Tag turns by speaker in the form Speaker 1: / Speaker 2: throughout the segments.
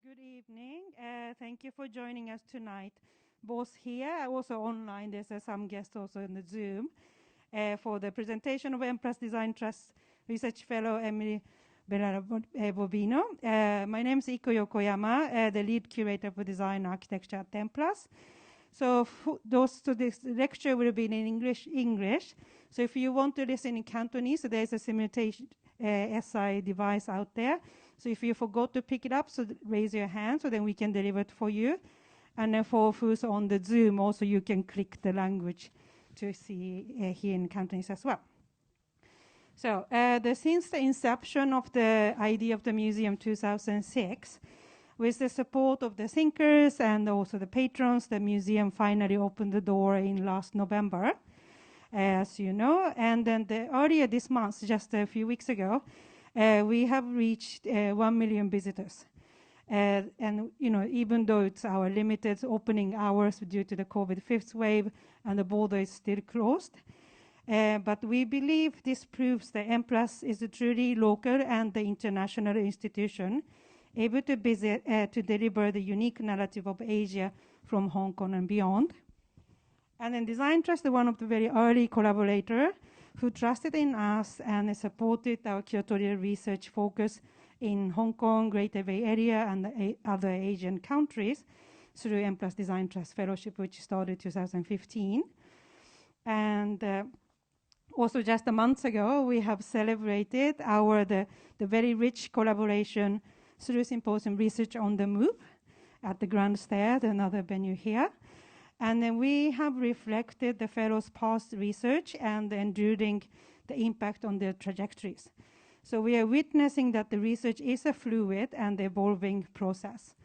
Speaker 1: Good evening. Thank you for joining us tonight, both here, also online. There's some guests also in the Zoom for the presentation of M+ Design Trust Research Fellow Emily Verla Bovino. My name is Iko Yokoyama, the lead curator for design architecture at M+. So this lecture will be in English. So if you want to listen in Cantonese, so there's a simultation SI device out there. So if you forgot to pick it up, so raise your hand, so then we can deliver it for you. And then for who's on the Zoom, also you can click the language to see here in Cantonese as well. So since the inception of the idea of the museum 2006, with the support of the thinkers and also the patrons, the museum finally opened the door in last November, as you know. And then earlier this month, just a few weeks ago, we have reached 1 million visitors. And even though it's our limited opening hours due to the COVID fifth wave and the border is still closed, but we believe this proves that M+ is a truly local and the international institution able to deliver the unique narrative of Asia from Hong Kong and beyond. And then Design Trust is one of the very early collaborators who trusted in us and supported our curatorial research focus in Hong Kong, Greater Bay Area, and other Asian countries through M+ Design Trust Fellowship, which started 2015. And also just a month ago, we have celebrated the very rich collaboration through Symposium Research on the Move at the Grand Stair, another venue here. And then we have reflected the fellows' past research and enduring the impact on their trajectories. So we are witnessing that the research is a fluid and evolving process.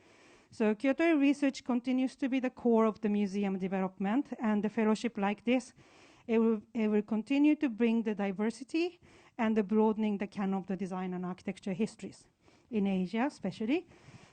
Speaker 1: So curatorial research continues to be the core of the museum development, and the fellowship like this, it will continue to bring the diversity and the broadening the canon of the design and architecture histories in Asia especially.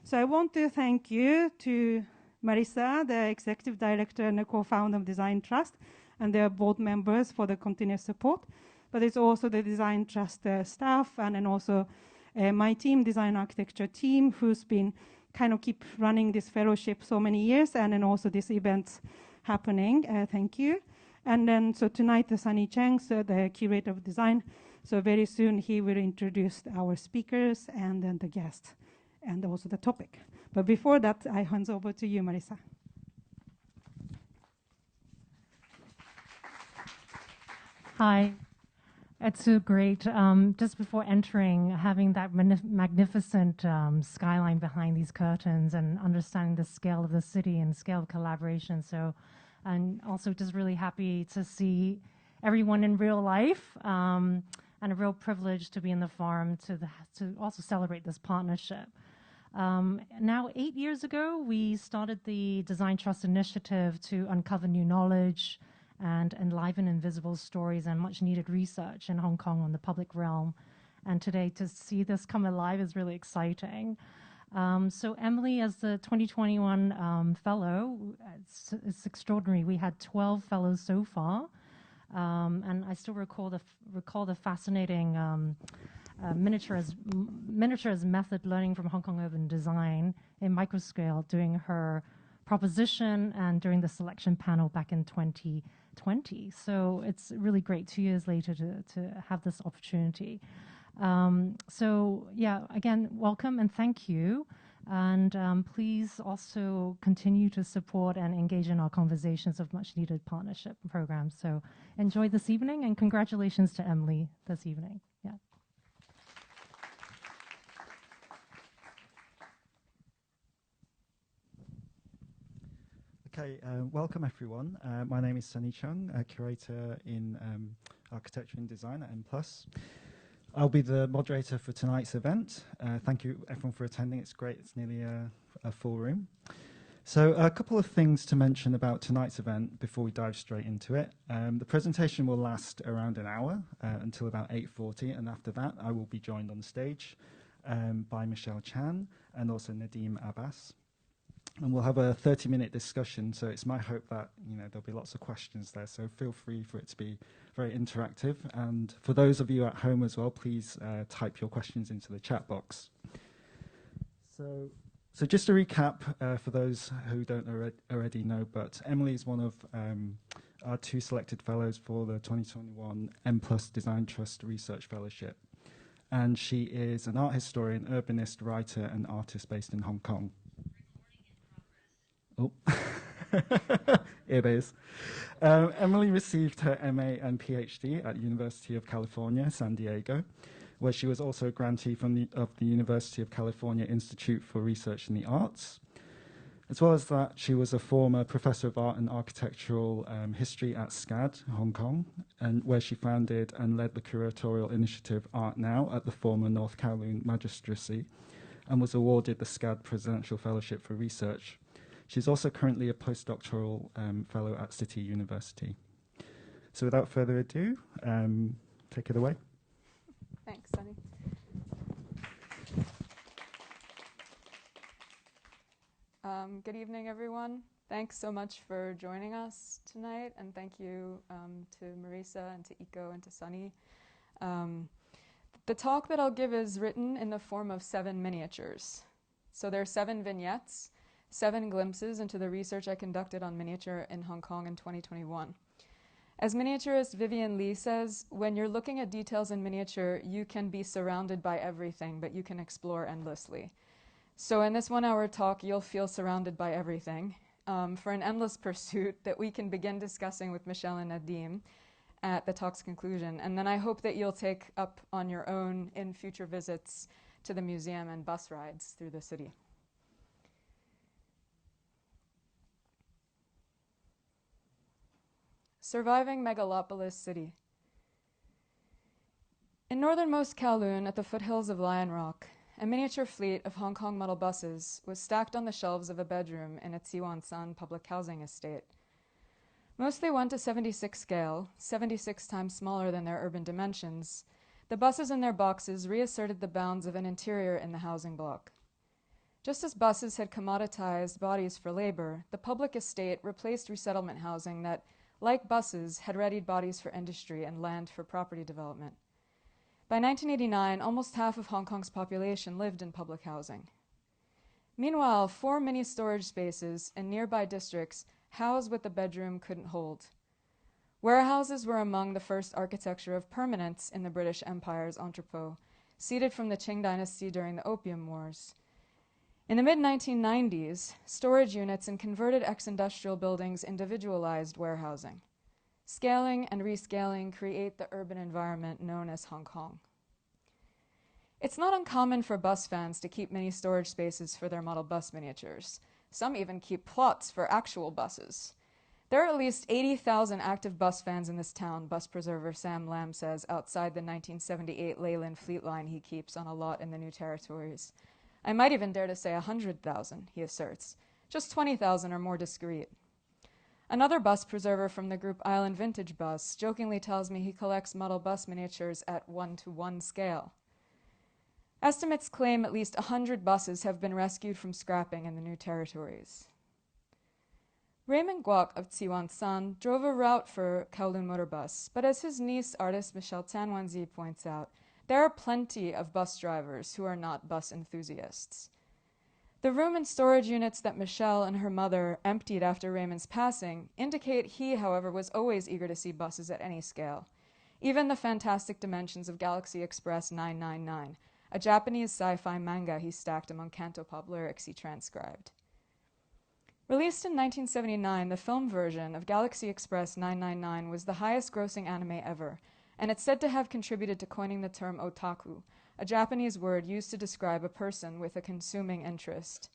Speaker 1: So I want to thank you to Marissa, the executive director and the co-founder of Design Trust, and their board members for the continuous support. But it's also the Design Trust staff, and then also my team, design architecture team, who's been kind of keep running this fellowship so many years, and then also these events happening. Thank you. And then so tonight, Sunny Cheng, so the curator of design. So very soon he will introduce our speakers and then the guests and also the topic. But before that, I hand over to you, Marissa.
Speaker 2: Hi. It's so great. Just before entering, having that magnificent skyline behind these curtains and understanding the scale of the city and scale of collaboration. So, and also just really happy to see everyone in real life, and a real privilege to be in the forum to also celebrate this partnership. Now, 8 years ago, we started the Design Trust Initiative to uncover new knowledge and enliven invisible stories and much needed research in Hong Kong on the public realm. And today, to see this come alive is really exciting. So Emily, as the 2021 fellow, it's extraordinary. We had 12 fellows so far. And I still recall the fascinating miniatures method learning from Hong Kong Urban Design in microscale doing her proposition and during the selection panel back in 2020. So it's really great 2 years later to have this opportunity. So yeah, again, welcome and thank you. And please also continue to support and engage in our conversations of much needed partnership programs. So enjoy this evening and congratulations to Emily this evening. Yeah.
Speaker 3: Okay, welcome everyone. My name is Sunny Chung, a curator in architecture and design at M+. I'll be the moderator for tonight's event. Thank you everyone for attending. It's great, it's nearly a full room. So a couple of things to mention about tonight's event before we dive straight into it. The presentation will last around an hour until about 8:40, and after that I will be joined on stage by Michelle Chan and also Nadim Abbas. And we'll have a 30-minute discussion, so it's my hope that there'll be lots of questions there, so feel free for it to be very interactive. And for those of you at home as well, please type your questions into the chat box. So So just to recap, for those who don't already know, but Emily is one of our 2 selected fellows for the 2021 M+ Design Trust Research Fellowship. And she is an art historian, urbanist, writer, and artist based in Hong Kong. Oh, it is. Emily received her MA and PhD at University of California, San Diego, where she was also a grantee of the University of California Institute for Research in the Arts. As well as that, she was a former professor of art and architectural history at SCAD, Hong Kong, and where she founded and led the curatorial initiative Art Now at the former North Kowloon Magistracy, and was awarded the SCAD Presidential Fellowship for Research. She's also currently a postdoctoral fellow at City University. So without further ado, take it away.
Speaker 4: Thanks, Sunny. Good evening, everyone. Thanks so much for joining us tonight, and thank you to Marisa and to Iko and to Sunny. The talk that I'll give is written in the form of 7 miniatures. So there are 7 vignettes, 7 glimpses into the research I conducted on miniature in Hong Kong in 2021. As miniaturist Vivian Lee says, when you're looking at details in miniature, you can be surrounded by everything, but you can explore endlessly. So in this 1-hour talk, you'll feel surrounded by everything for an endless pursuit that we can begin discussing with Michelle and Nadim at the talk's conclusion. And then I hope that you'll take up on your own in future visits to the museum and bus rides through the city. Surviving Megalopolis City. In northernmost Kowloon, at the foothills of Lion Rock, a miniature fleet of Hong Kong model buses was stacked on the shelves of a bedroom in a Tsewan San public housing estate. Mostly 1:76 scale, 76 times smaller than their urban dimensions, the buses and their boxes reasserted the bounds of an interior in the housing block. Just as buses had commoditized bodies for labor, the public estate replaced resettlement housing that, like buses, had readied bodies for industry and land for property development. By 1989, almost half of Hong Kong's population lived in public housing. Meanwhile, 4 mini storage spaces in nearby districts housed what the bedroom couldn't hold. Warehouses were among the first architecture of permanence in the British Empire's entrepot, seeded from the Qing dynasty during the Opium Wars. In the mid-1990s, storage units in converted ex-industrial buildings individualized warehousing. Scaling and rescaling create the urban environment known as Hong Kong. It's not uncommon for bus fans to keep mini storage spaces for their model bus miniatures. Some even keep plots for actual buses. There are at least 80,000 active bus fans in this town, bus preserver Sam Lamb says, outside the 1978 Leyland Fleet line he keeps on a lot in the New Territories. I might even dare to say 100,000, he asserts. Just 20,000 are more discreet. Another bus preserver from the group Island Vintage Bus jokingly tells me he collects model bus miniatures at 1:1 scale. Estimates claim at least 100 buses have been rescued from scrapping in the New Territories. Raymond Guok of Tsewan San drove a route for Kowloon Motor Bus, but as his niece, artist Michelle Tanwanzi, points out, there are plenty of bus drivers who are not bus enthusiasts. The room and storage units that Michelle and her mother emptied after Raymond's passing indicate he, however, was always eager to see buses at any scale, even the fantastic dimensions of Galaxy Express 999, a Japanese sci-fi manga he stacked among cantopop lyrics he transcribed. Released in 1979, the film version of Galaxy Express 999 was the highest-grossing anime ever, and it's said to have contributed to coining the term otaku, a Japanese word used to describe a person with a consuming interest.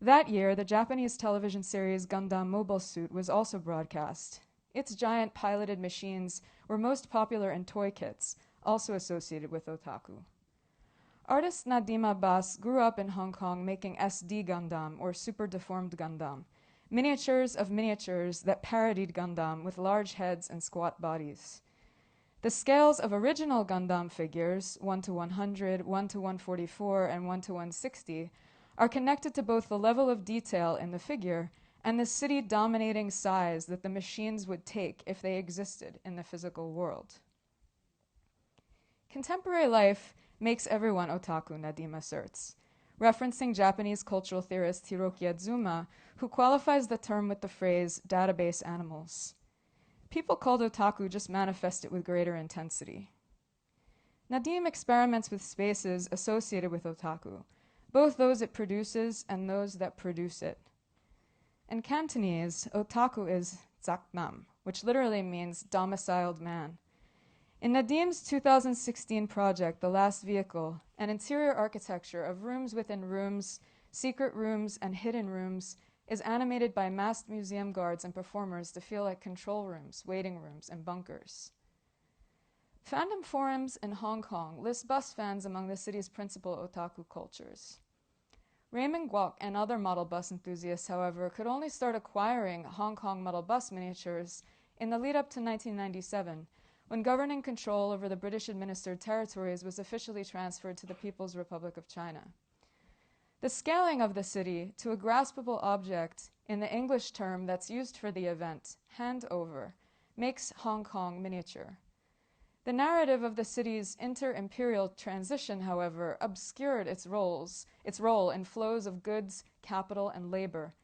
Speaker 4: That year, the Japanese television series Gundam Mobile Suit was also broadcast. Its giant piloted machines were most popular in toy kits, also associated with otaku. Artist Nadim Abbas grew up in Hong Kong making SD Gundam, or super deformed Gundam, miniatures of miniatures that parodied Gundam with large heads and squat bodies. The scales of original Gundam figures, 1:100, 1:144, and 1:160, are connected to both the level of detail in the figure and the city-dominating size that the machines would take if they existed in the physical world. Contemporary life makes everyone otaku, Nadim asserts. referencing Japanese cultural theorist Hiroki Azuma, who qualifies the term with the phrase database animals. People called otaku just manifest it with greater intensity. Nadim experiments with spaces associated with otaku, both those it produces and those that produce it. In Cantonese, otaku is zaknam, which literally means domiciled man. In Nadim's 2016 project, The Last Vehicle, an interior architecture of rooms within rooms, secret rooms, and hidden rooms is animated by masked museum guards and performers to feel like control rooms, waiting rooms, and bunkers. Fandom forums in Hong Kong list bus fans among the city's principal otaku cultures. Raymond Guok and other model bus enthusiasts, however, could only start acquiring Hong Kong model bus miniatures in the lead up to 1997, when governing control over the British-administered territories was officially transferred to the People's Republic of China. The scaling of the city to a graspable object in the English term that's used for the event, handover, makes Hong Kong miniature. The narrative of the city's inter-imperial transition, however, obscured its role in flows of goods, capital, and labor,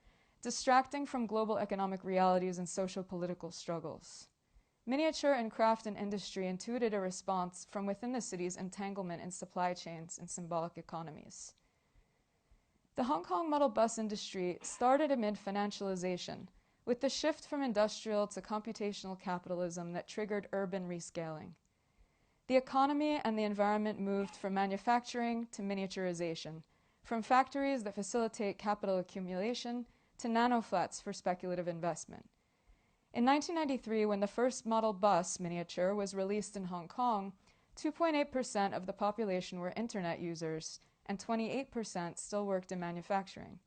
Speaker 4: distracting from global economic realities and socio-political struggles. Miniature and craft and industry intuited a response from within the city's entanglement in supply chains and symbolic economies. The Hong Kong model bus industry started amid financialization, with the shift from industrial to computational capitalism that triggered urban rescaling. The economy and the environment moved from manufacturing to miniaturization, from factories that facilitate capital accumulation to nanoflats for speculative investment. In 1993, when the first model bus miniature was released in Hong Kong, 2.8% of the population were internet users, and 28% still worked in manufacturing.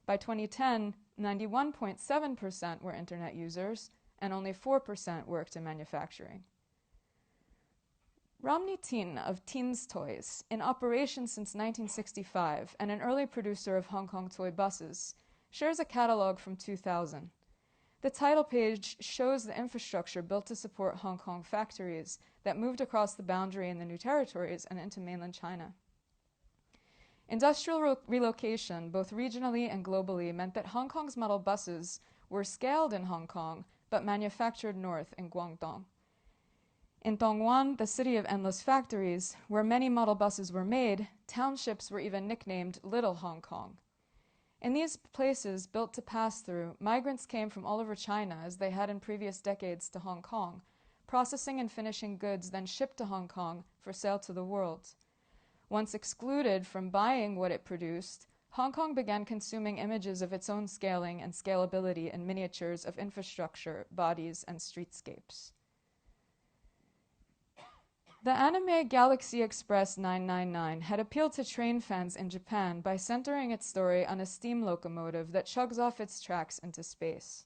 Speaker 4: By 2010, 91.7% were internet users, and only 4% worked in manufacturing. Romney Tin of Tin's Toys, in operation since 1965 and an early producer of Hong Kong toy buses, shares a catalog from 2000. The title page shows the infrastructure built to support Hong Kong factories that moved across the boundary in the new territories and into mainland China. Industrial relocation, both regionally and globally, meant that Hong Kong's model buses were scaled in Hong Kong but manufactured north in Guangdong. In Dongguan, the city of endless factories, where many model buses were made, townships were even nicknamed Little Hong Kong. In these places, built to pass through, migrants came from all over China, as they had in previous decades, to Hong Kong, processing and finishing goods then shipped to Hong Kong for sale to the world. Once excluded from buying what it produced, Hong Kong began consuming images of its own scaling and scalability in miniatures of infrastructure, bodies, and streetscapes. The anime Galaxy Express 999 had appealed to train fans in Japan by centering its story on a steam locomotive that chugs off its tracks into space.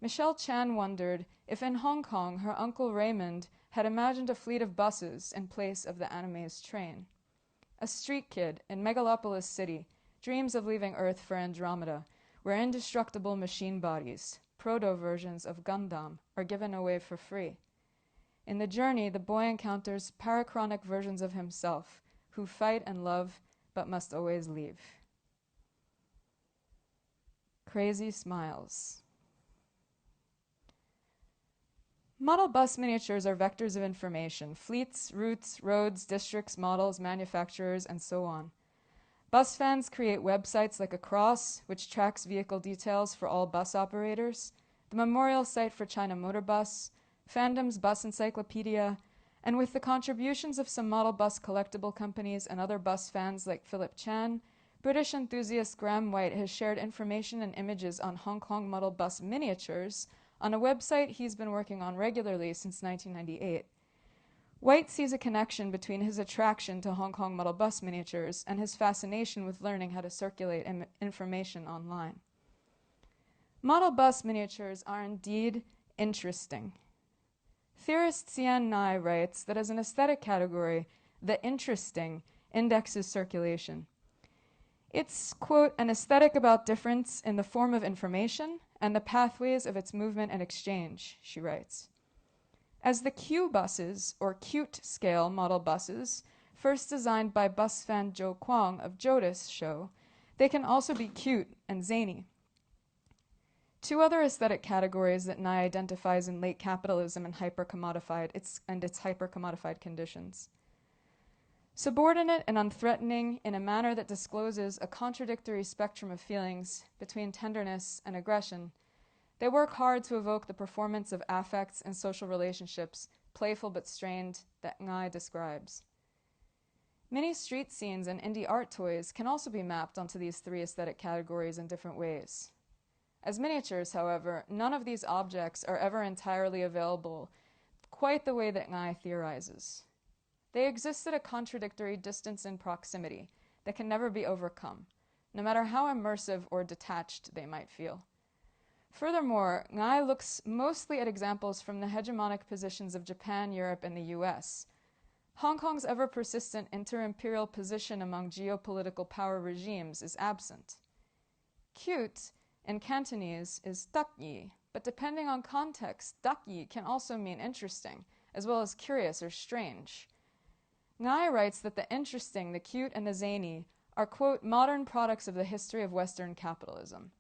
Speaker 4: Michelle Chan wondered if in Hong Kong her uncle Raymond had imagined a fleet of buses in place of the anime's train. A street kid in Megalopolis City dreams of leaving Earth for Andromeda, where indestructible machine bodies, proto-versions of Gundam, are given away for free. In the journey, the boy encounters parachronic versions of himself, who fight and love, but must always leave. Crazy smiles. Model bus miniatures are vectors of information: fleets, routes, roads, districts, models, manufacturers, and so on. Bus fans create websites like Across, which tracks vehicle details for all bus operators, the memorial site for China Motor Bus, Fandom's Bus Encyclopedia, and with the contributions of some model bus collectible companies and other bus fans like Philip Chan, British enthusiast Graham White has shared information and images on Hong Kong model bus miniatures on a website he's been working on regularly since 1998. White sees a connection between his attraction to Hong Kong model bus miniatures and his fascination with learning how to circulate information online. Model bus miniatures are indeed interesting. Theorist Xian Nai writes that as an aesthetic category, the interesting indexes circulation. It's, quote, an aesthetic about difference in the form of information and the pathways of its movement and exchange, she writes. As the Q buses, or cute scale model buses, first designed by bus fan Joe Kwong of Jodis, show, they can also be cute and zany. Two other aesthetic categories that Nye identifies in late capitalism and its hyper-commodified conditions. Subordinate and unthreatening in a manner that discloses a contradictory spectrum of feelings between tenderness and aggression, they work hard to evoke the performance of affects and social relationships, playful but strained, that Nye describes. Many street scenes and indie art toys can also be mapped onto these three aesthetic categories in different ways. As miniatures, however, none of these objects are ever entirely available quite the way that Nye theorizes. They exist at a contradictory distance and proximity that can never be overcome, no matter how immersive or detached they might feel. Furthermore, Nye looks mostly at examples from the hegemonic positions of Japan, Europe, and the US. Hong Kong's ever-persistent inter-imperial position among geopolitical power regimes is absent. Cute, in Cantonese, is dakyi, but depending on context, dakyi can also mean interesting, as well as curious or strange. Nye writes that the interesting, the cute, and the zany are, quote, modern products of the history of Western capitalism,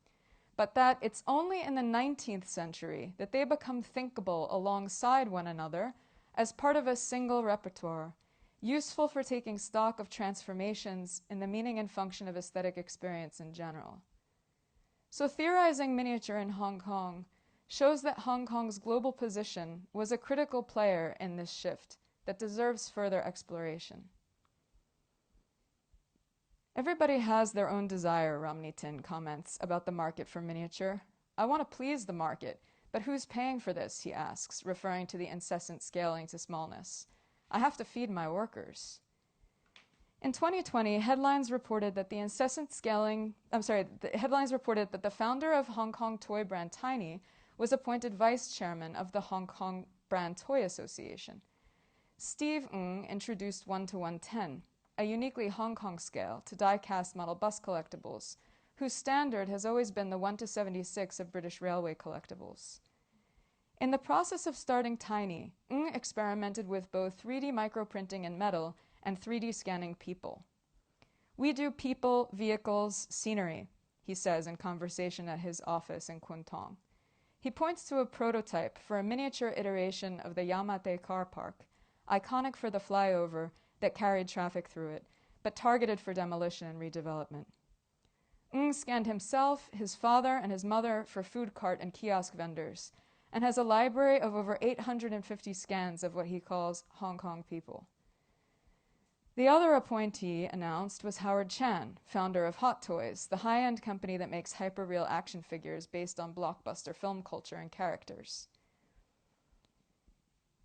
Speaker 4: but that it's only in the 19th century that they become thinkable alongside one another as part of a single repertoire, useful for taking stock of transformations in the meaning and function of aesthetic experience in general. So theorizing miniature in Hong Kong shows that Hong Kong's global position was a critical player in this shift that deserves further exploration. Everybody has their own desire, Romney Tin comments about the market for miniature. I want to please the market, but who's paying for this, he asks, referring to the incessant scaling to smallness. I have to feed my workers. In 2020, headlines reported that the founder of Hong Kong toy brand Tiny was appointed vice chairman of the Hong Kong Brand Toy Association. Steve Ng introduced 1:110, a uniquely Hong Kong scale to die-cast model bus collectibles, whose standard has always been the 1:76 of British Railway collectibles. In the process of starting Tiny, Ng experimented with both 3D microprinting in metal and 3D scanning people. We do people, vehicles, scenery, he says in conversation at his office in Kwun Tong. He points to a prototype for a miniature iteration of the Yamate car park, iconic for the flyover that carried traffic through it, but targeted for demolition and redevelopment. Ng scanned himself, his father, and his mother for food cart and kiosk vendors, and has a library of over 850 scans of what he calls Hong Kong people. The other appointee announced was Howard Chan, founder of Hot Toys, the high-end company that makes hyper-real action figures based on blockbuster film culture and characters.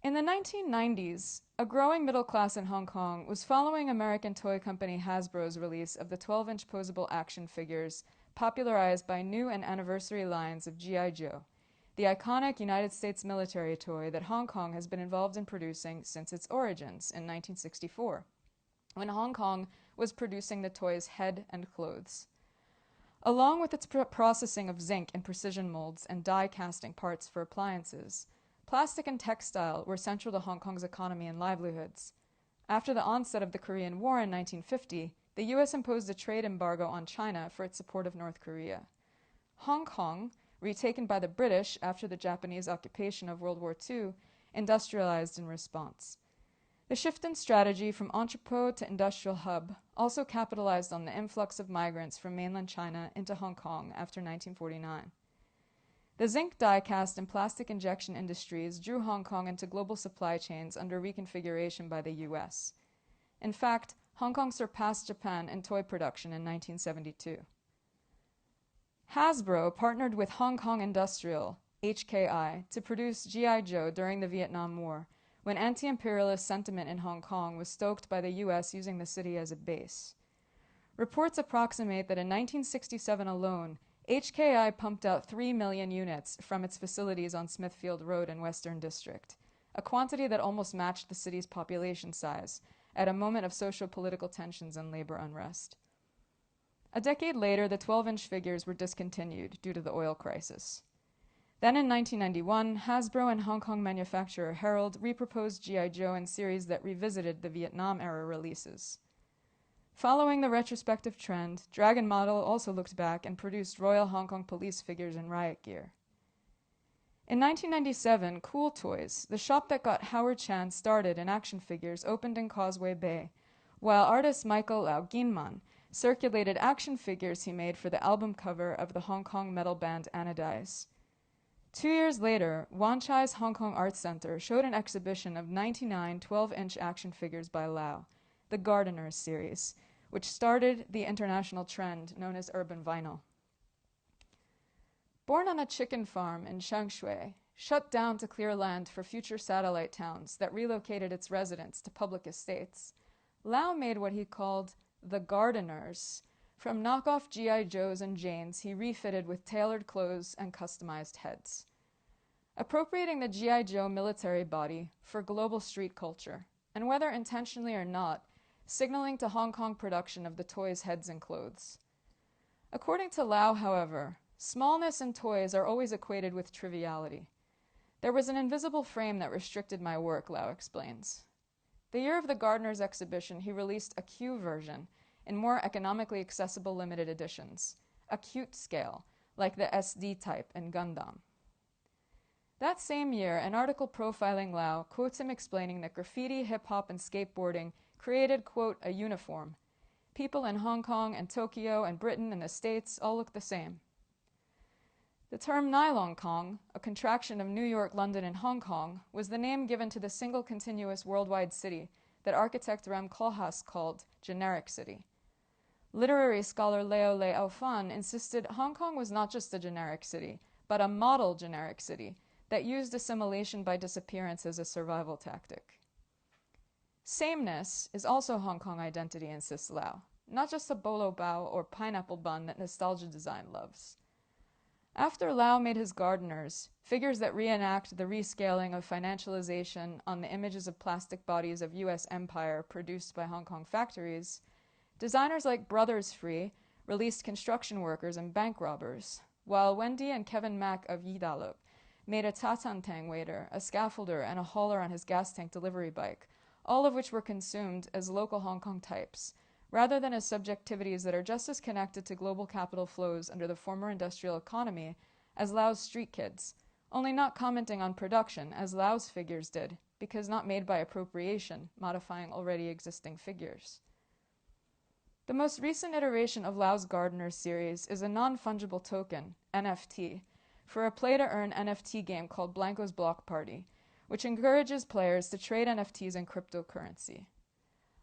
Speaker 4: In the 1990s, a growing middle class in Hong Kong was following American toy company Hasbro's release of the 12-inch posable action figures popularized by new and anniversary lines of G.I. Joe, the iconic United States military toy that Hong Kong has been involved in producing since its origins in 1964, when Hong Kong was producing the toy's head and clothes. Along with its processing of zinc in precision molds and die casting parts for appliances, plastic and textile were central to Hong Kong's economy and livelihoods. After the onset of the Korean War in 1950, the U.S. imposed a trade embargo on China for its support of North Korea. Hong Kong, retaken by the British after the Japanese occupation of World War II, industrialized in response. The shift in strategy from entrepot to industrial hub also capitalized on the influx of migrants from mainland China into Hong Kong after 1949. The zinc die-cast and plastic injection industries drew Hong Kong into global supply chains under reconfiguration by the U.S. In fact, Hong Kong surpassed Japan in toy production in 1972. Hasbro partnered with Hong Kong Industrial, HKI, to produce G.I. Joe during the Vietnam War, when anti-imperialist sentiment in Hong Kong was stoked by the U.S. using the city as a base. Reports approximate that in 1967 alone, HKI pumped out 3 million units from its facilities on Smithfield Road in Western District, a quantity that almost matched the city's population size at a moment of socio-political tensions and labor unrest. A decade later, the 12-inch figures were discontinued due to the oil crisis. Then in 1991, Hasbro and Hong Kong manufacturer Herald reproposed G.I. Joe in series that revisited the Vietnam-era releases. Following the retrospective trend, Dragon Model also looked back and produced Royal Hong Kong police figures and riot gear. In 1997, Cool Toys, the shop that got Howard Chan started in action figures, opened in Causeway Bay, while artist Michael Lau Ginman circulated action figures he made for the album cover of the Hong Kong metal band Anodize. 2 years later, Wan Chai's Hong Kong Arts Center showed an exhibition of 99 12-inch action figures by Lau, the Gardeners series, which started the international trend known as urban vinyl. Born on a chicken farm in Shangshui, shut down to clear land for future satellite towns that relocated its residents to public estates, Lau made what he called the Gardeners, from knockoff G.I. Joes and Janes he refitted with tailored clothes and customized heads. Appropriating the G.I. Joe military body for global street culture, and whether intentionally or not, signaling to Hong Kong production of the toys' heads and clothes. According to Lau, however, smallness and toys are always equated with triviality. There was an invisible frame that restricted my work, Lau explains. The year of the Gardeners exhibition, he released a Q version in more economically accessible limited editions, a cute scale, like the SD type in Gundam. That same year, an article profiling Lau quotes him explaining that graffiti, hip-hop, and skateboarding created, quote, a uniform. People in Hong Kong and Tokyo and Britain and the States all look the same. The term Nylon Kong, a contraction of New York, London, and Hong Kong, was the name given to the single continuous worldwide city that architect Rem Koolhaas called generic city. Literary scholar Leo Le Aufan insisted Hong Kong was not just a generic city, but a model generic city that used assimilation by disappearance as a survival tactic. Sameness is also Hong Kong identity, insists Lau, not just a bolo bao or pineapple bun that nostalgia design loves. After Lau made his Gardeners, figures that reenact the rescaling of financialization on the images of plastic bodies of U.S. empire produced by Hong Kong factories, designers like Brothers Free released construction workers and bank robbers, while Wendy and Kevin Mack of Yidaluk made a tatantang waiter, a scaffolder, and a hauler on his gas tank delivery bike, all of which were consumed as local Hong Kong types, rather than as subjectivities that are just as connected to global capital flows under the former industrial economy as Lau's street kids, only not commenting on production as Lau's figures did, because not made by appropriation, modifying already existing figures. The most recent iteration of Lau's Gardeners series is a non-fungible token, NFT, for a play-to-earn NFT game called Blanco's Block Party, which encourages players to trade NFTs in cryptocurrency.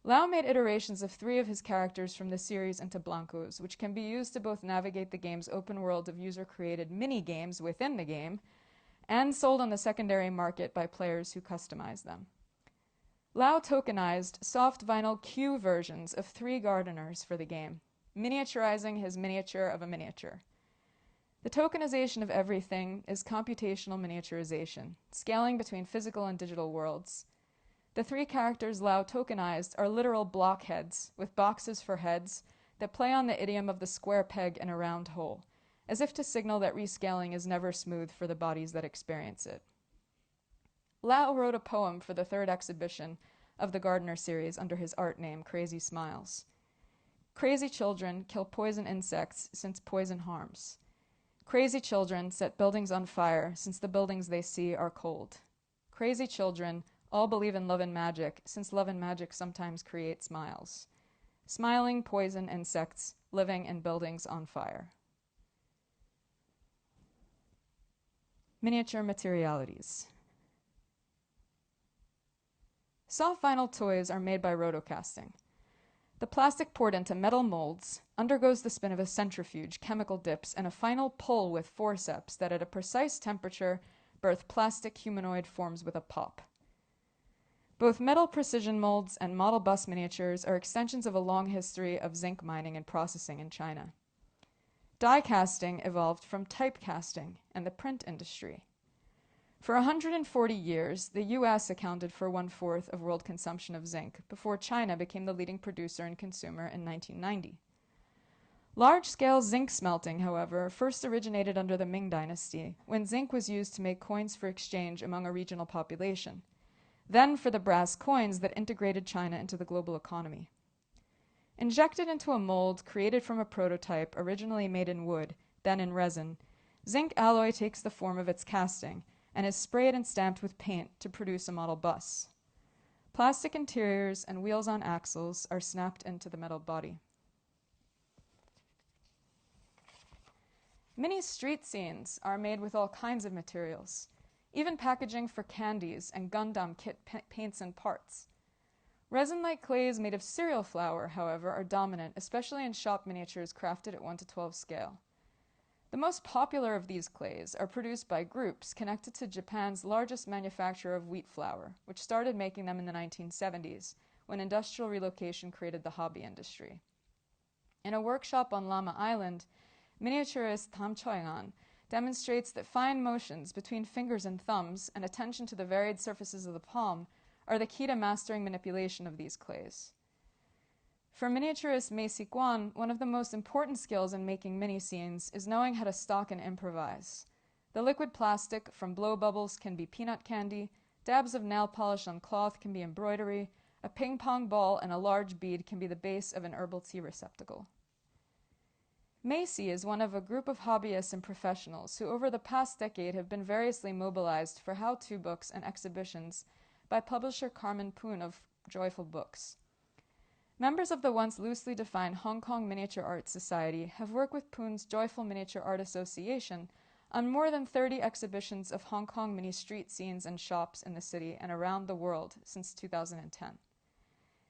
Speaker 4: Lau made iterations of 3 of his characters from the series into Blancos, which can be used to both navigate the game's open world of user-created mini-games within the game, and sold on the secondary market by players who customize them. Lau tokenized soft vinyl Q versions of 3 Gardeners for the game, miniaturizing his miniature of a miniature. The tokenization of everything is computational miniaturization, scaling between physical and digital worlds. The 3 characters Lau tokenized are literal blockheads with boxes for heads that play on the idiom of the square peg in a round hole, as if to signal that rescaling is never smooth for the bodies that experience it. Lau wrote a poem for the 3rd exhibition of the Gardener series under his art name Crazy Smiles. Crazy children kill poison insects since poison harms. Crazy children set buildings on fire since the buildings they see are cold. Crazy children all believe in love and magic since love and magic sometimes create smiles. Smiling poison insects living in buildings on fire. Miniature materialities. Soft vinyl toys are made by rotocasting. The plastic poured into metal molds undergoes the spin of a centrifuge, chemical dips, and a final pull with forceps that at a precise temperature birth plastic humanoid forms with a pop. Both metal precision molds and model bus miniatures are extensions of a long history of zinc mining and processing in China. Die casting evolved from type casting and the print industry. For 140 years, the U.S. accounted for 1/4 of world consumption of zinc before China became the leading producer and consumer in 1990. Large-scale zinc smelting, however, first originated under the Ming Dynasty, when zinc was used to make coins for exchange among a regional population, then for the brass coins that integrated China into the global economy. Injected into a mold created from a prototype originally made in wood, then in resin, zinc alloy takes the form of its casting and is sprayed and stamped with paint to produce a model bus. Plastic interiors and wheels on axles are snapped into the metal body. Many street scenes are made with all kinds of materials, even packaging for candies and Gundam kit paints and parts. Resin-like clays made of cereal flour, however, are dominant, especially in shop miniatures crafted at 1:12 scale. The most popular of these clays are produced by groups connected to Japan's largest manufacturer of wheat flour, which started making them in the 1970s, when industrial relocation created the hobby industry. In a workshop on Lama Island, miniaturist Tam Choyang demonstrates that fine motions between fingers and thumbs and attention to the varied surfaces of the palm are the key to mastering manipulation of these clays. For miniaturist Mei Siguan, one of the most important skills in making mini scenes is knowing how to stock and improvise. The liquid plastic from blow bubbles can be peanut candy, dabs of nail polish on cloth can be embroidery, a ping pong ball and a large bead can be the base of an herbal tea receptacle. Macy is one of a group of hobbyists and professionals who over the past decade have been variously mobilized for how-to books and exhibitions by publisher Carmen Poon of Joyful Books. Members of the once loosely defined Hong Kong Miniature Art Society have worked with Poon's Joyful Miniature Art Association on more than 30 exhibitions of Hong Kong mini street scenes and shops in the city and around the world since 2010.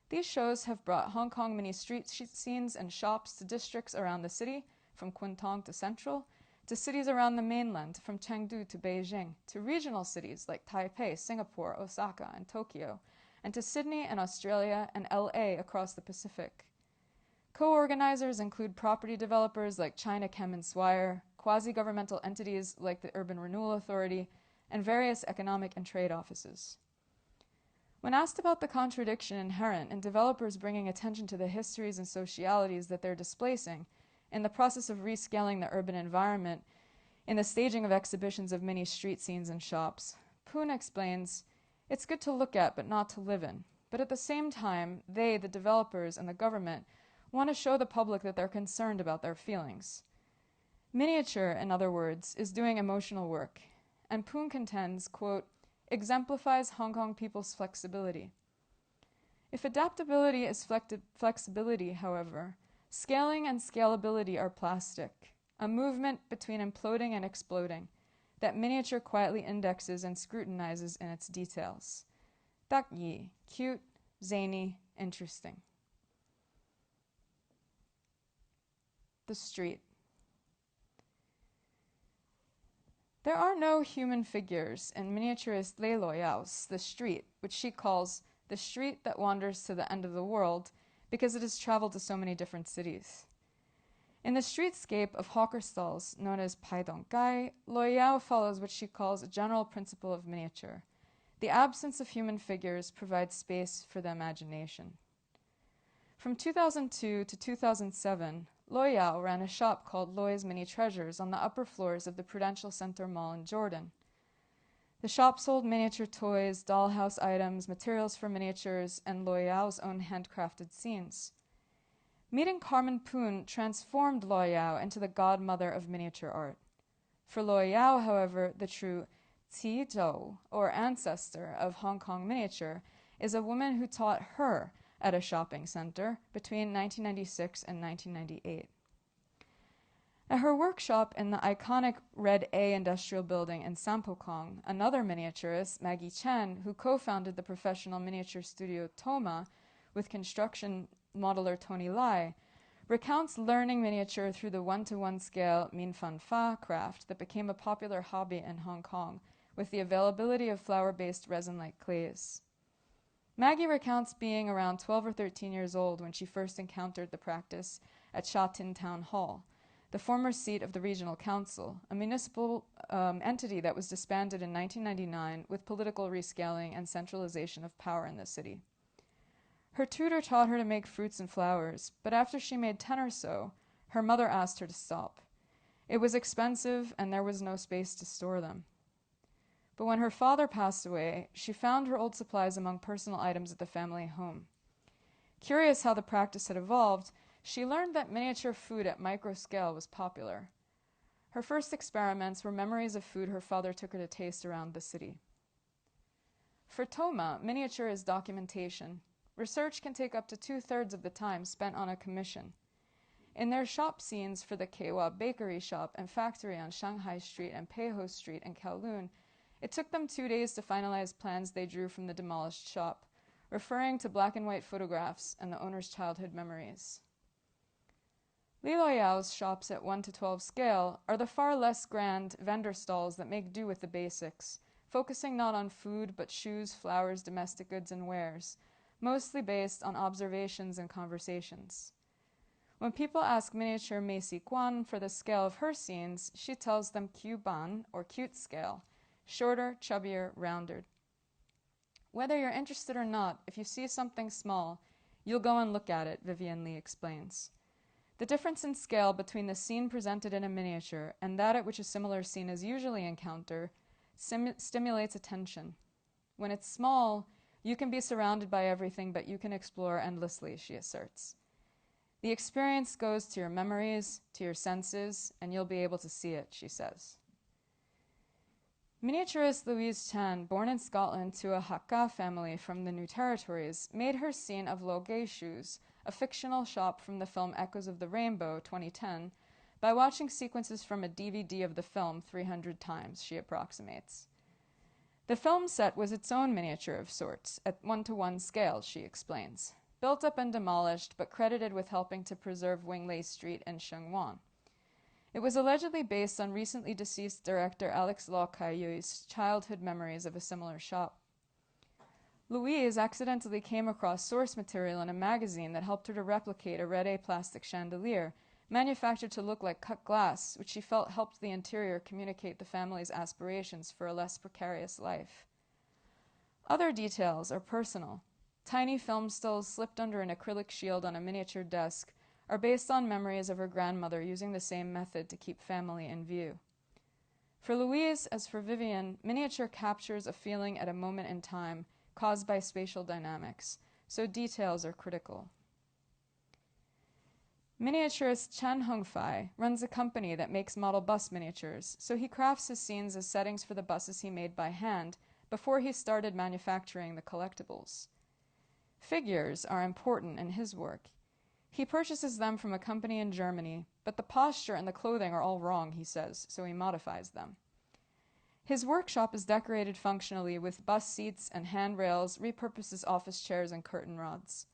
Speaker 4: These shows have brought Hong Kong mini street scenes and shops to districts around the city, from Kwun Tong to Central, to cities around the mainland, from Chengdu to Beijing, to regional cities like Taipei, Singapore, Osaka, and Tokyo, and to Sydney and Australia and LA across the Pacific. Co-organizers include property developers like China Chem and Swire, quasi-governmental entities like the Urban Renewal Authority, and various economic and trade offices. When asked about the contradiction inherent in developers bringing attention to the histories and socialities that they're displacing in the process of rescaling the urban environment in the staging of exhibitions of many street scenes and shops, Poon explains, "It's good to look at but not to live in. But at the same time, they, the developers and the government, want to show the public that they're concerned about their feelings. Miniature, in other words, is doing emotional work, and Poon contends, quote, exemplifies Hong Kong people's flexibility. If adaptability is flexibility, however, scaling and scalability are plastic, a movement between imploding and exploding that miniature quietly indexes and scrutinizes in its details. Tak yi, cute, zany, interesting." The street. There are no human figures in miniaturist Lei Loyao's The Street, which she calls the street that wanders to the end of the world because it has traveled to so many different cities. In the streetscape of hawker stalls known as Paidong Gai, Loyao follows what she calls a general principle of miniature. The absence of human figures provides space for the imagination. From 2002 to 2007, Loyao ran a shop called Loy's Mini Treasures on the upper floors of the Prudential Center Mall in Jordan. The shop sold miniature toys, dollhouse items, materials for miniatures, and Loyao's own handcrafted scenes. Meeting Carmen Poon transformed Loyao into the godmother of miniature art. For Loyao, however, the true Qi Zhou, or ancestor of Hong Kong miniature, is a woman who taught her at a shopping center between 1996 and 1998. At her workshop in the iconic Red A industrial building in Sampokong, another miniaturist, Maggie Chen, who co-founded the professional miniature studio Toma with construction modeler Tony Lai, recounts learning miniature through the 1:1 scale Min Fan Fa craft that became a popular hobby in Hong Kong with the availability of flour-based resin-like clays. Maggie recounts being around 12 or 13 years old when she first encountered the practice at Sha Tin Town Hall, the former seat of the Regional Council, a municipal entity that was disbanded in 1999 with political rescaling and centralization of power in the city. Her tutor taught her to make fruits and flowers, but after she made 10 or so, her mother asked her to stop. It was expensive and there was no space to store them. But when her father passed away, she found her old supplies among personal items at the family home. Curious how the practice had evolved, she learned that miniature food at micro scale was popular. Her first experiments were memories of food her father took her to taste around the city. For Toma, miniature is documentation. Research can take up to 2/3 of the time spent on a commission. In their shop scenes for the Kewa bakery shop and factory on Shanghai Street and Peiho Street in Kowloon, it took them 2 days to finalize plans they drew from the demolished shop, referring to black and white photographs and the owner's childhood memories. Li Loyao's shops at 1 to 12 scale are the far less grand vendor stalls that make do with the basics, focusing not on food but shoes, flowers, domestic goods, and wares, mostly based on observations and conversations. When people ask miniature Mei Si Kwan for the scale of her scenes, she tells them Q-ban, or cute scale, shorter, chubbier, rounded. Whether you're interested or not, if you see something small, you'll go and look at it, Vivian Lee explains. The difference in scale between the scene presented in a miniature and that at which a similar scene is usually encountered stimulates attention. When it's small, you can be surrounded by everything, but you can explore endlessly, she asserts. The experience goes to your memories, to your senses, and you'll be able to see it, she says. Miniaturist Louise Chan, born in Scotland to a Hakka family from the New Territories, made her scene of Loge Shoes, a fictional shop from the film Echoes of the Rainbow, 2010, by watching sequences from a DVD of the film 300 times, she approximates. The film set was its own miniature of sorts, at 1:1 scale, she explains, built up and demolished, but credited with helping to preserve Winglei Street in Sheungwan. It was allegedly based on recently deceased director Alex Law Kai-yu's childhood memories of a similar shop. Louise accidentally came across source material in a magazine that helped her to replicate a Red A plastic chandelier, manufactured to look like cut glass, which she felt helped the interior communicate the family's aspirations for a less precarious life. Other details are personal. Tiny film stills slipped under an acrylic shield on a miniature desk are based on memories of her grandmother using the same method to keep family in view. For Louise, as for Vivian, miniature captures a feeling at a moment in time caused by spatial dynamics, so details are critical. Miniaturist Chan Hongfei runs a company that makes model bus miniatures, so he crafts his scenes as settings for the buses he made by hand before he started manufacturing the collectibles. Figures are important in his work. He purchases them from a company in Germany, but the posture and the clothing are all wrong, he says, so he modifies them. His workshop is decorated functionally with bus seats and handrails, repurposes office chairs and curtain rods.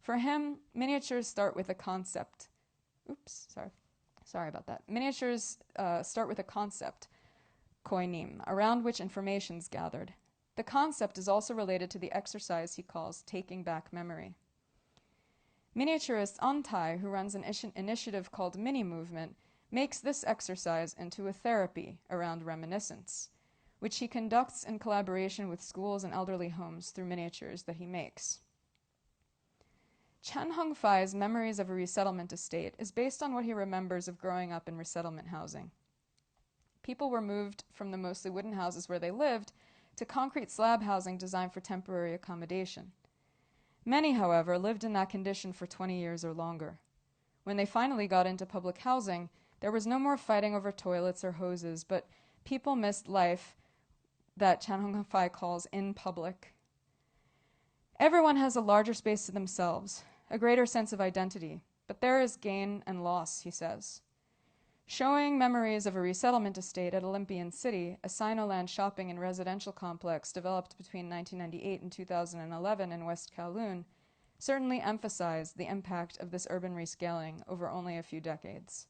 Speaker 4: For him, miniatures start with a concept. Sorry about that. Miniatures start with a concept, koinim, around which information is gathered. The concept is also related to the exercise he calls taking back memory. Miniaturist Antai, who runs an initiative called Mini Movement, makes this exercise into a therapy around reminiscence, which he conducts in collaboration with schools and elderly homes through miniatures that he makes. Chan Hongfei's Memories of a Resettlement Estate is based on what he remembers of growing up in resettlement housing. People were moved from the mostly wooden houses where they lived to concrete slab housing designed for temporary accommodation. Many, however, lived in that condition for 20 years or longer. When they finally got into public housing, there was no more fighting over toilets or hoses, but people missed life that Chan Hongfei calls in public. Everyone has a larger space to themselves, a greater sense of identity, but there is gain and loss, he says. Showing Memories of a Resettlement Estate at Olympian City, a Sino-Land shopping and residential complex developed between 1998 and 2011 in West Kowloon, certainly emphasized the impact of this urban rescaling over only a few decades.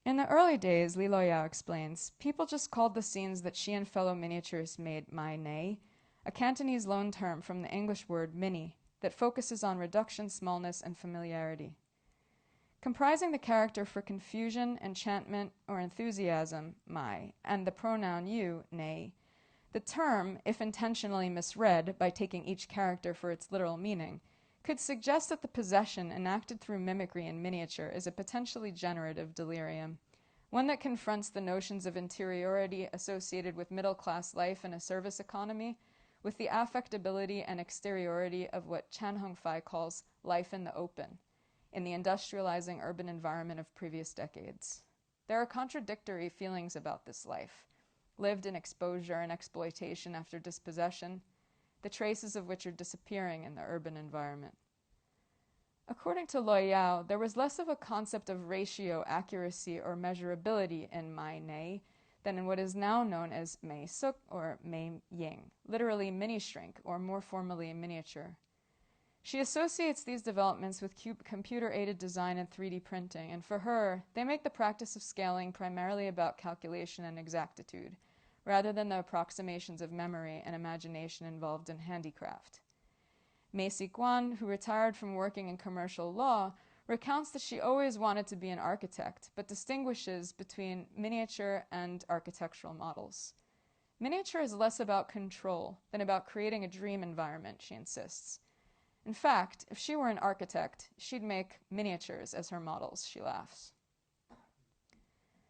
Speaker 4: In the early days, Li Loya explains, people just called the scenes that she and fellow miniaturists made mai nei, a Cantonese loan term from the English word mini that focuses on reduction, smallness, and familiarity. Comprising the character for confusion, enchantment, or enthusiasm, mai, and the pronoun you, nei, the term, if intentionally misread by taking each character for its literal meaning, could suggest that the possession enacted through mimicry in miniature is a potentially generative delirium, one that confronts the notions of interiority associated with middle-class life in a service economy with the affectability and exteriority of what Chan Hongfei calls life in the open, in the industrializing urban environment of previous decades. There are contradictory feelings about this life, lived in exposure and exploitation after dispossession, the traces of which are disappearing in the urban environment. According to Loyao, there was less of a concept of ratio accuracy or measurability in Mai Nei than in what is now known as Mei Suk or Mei Ying, literally mini-shrink or more formally miniature. She associates these developments with computer-aided design and 3D printing, and for her, they make the practice of scaling primarily about calculation and exactitude, rather than the approximations of memory and imagination involved in handicraft. Mei Siguan, who retired from working in commercial law, recounts that she always wanted to be an architect, but distinguishes between miniature and architectural models. Miniature is less about control than about creating a dream environment, she insists. In fact, if she were an architect, she'd make miniatures as her models, she laughs.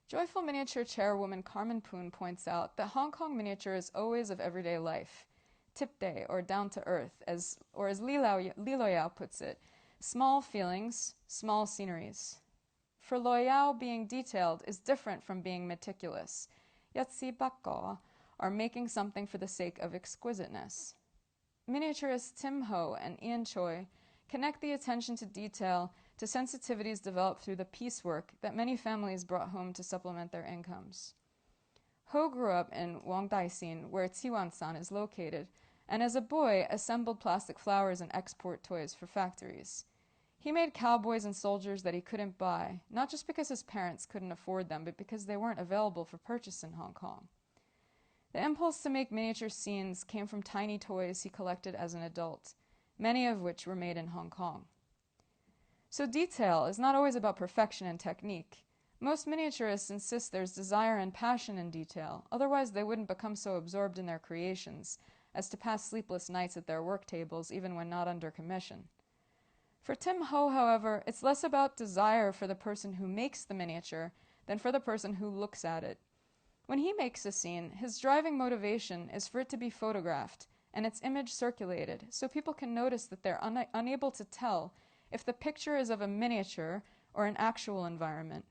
Speaker 4: Joyful Miniature chairwoman Carmen Poon points out that Hong Kong miniature is always of everyday life, tipde or down to earth, as Li Loyao puts it, small feelings, small sceneries. For Loyao, being detailed is different from being meticulous. Yatsi bakko are making something for the sake of exquisiteness. Miniaturists Tim Ho and Ian Choi connect the attention to detail to sensitivities developed through the piecework that many families brought home to supplement their incomes. Ho grew up in Wangdaisin, where Tsiwan-san is located, and as a boy assembled plastic flowers and export toys for factories. He made cowboys and soldiers that he couldn't buy, not just because his parents couldn't afford them, but because they weren't available for purchase in Hong Kong. The impulse to make miniature scenes came from tiny toys he collected as an adult, many of which were made in Hong Kong. So detail is not always about perfection and technique. Most miniaturists insist there's desire and passion in detail, otherwise they wouldn't become so absorbed in their creations as to pass sleepless nights at their work tables even when not under commission. For Tim Ho, however, it's less about desire for the person who makes the miniature than for the person who looks at it. When he makes a scene, his driving motivation is for it to be photographed and its image circulated so people can notice that they're unable to tell if the picture is of a miniature or an actual environment.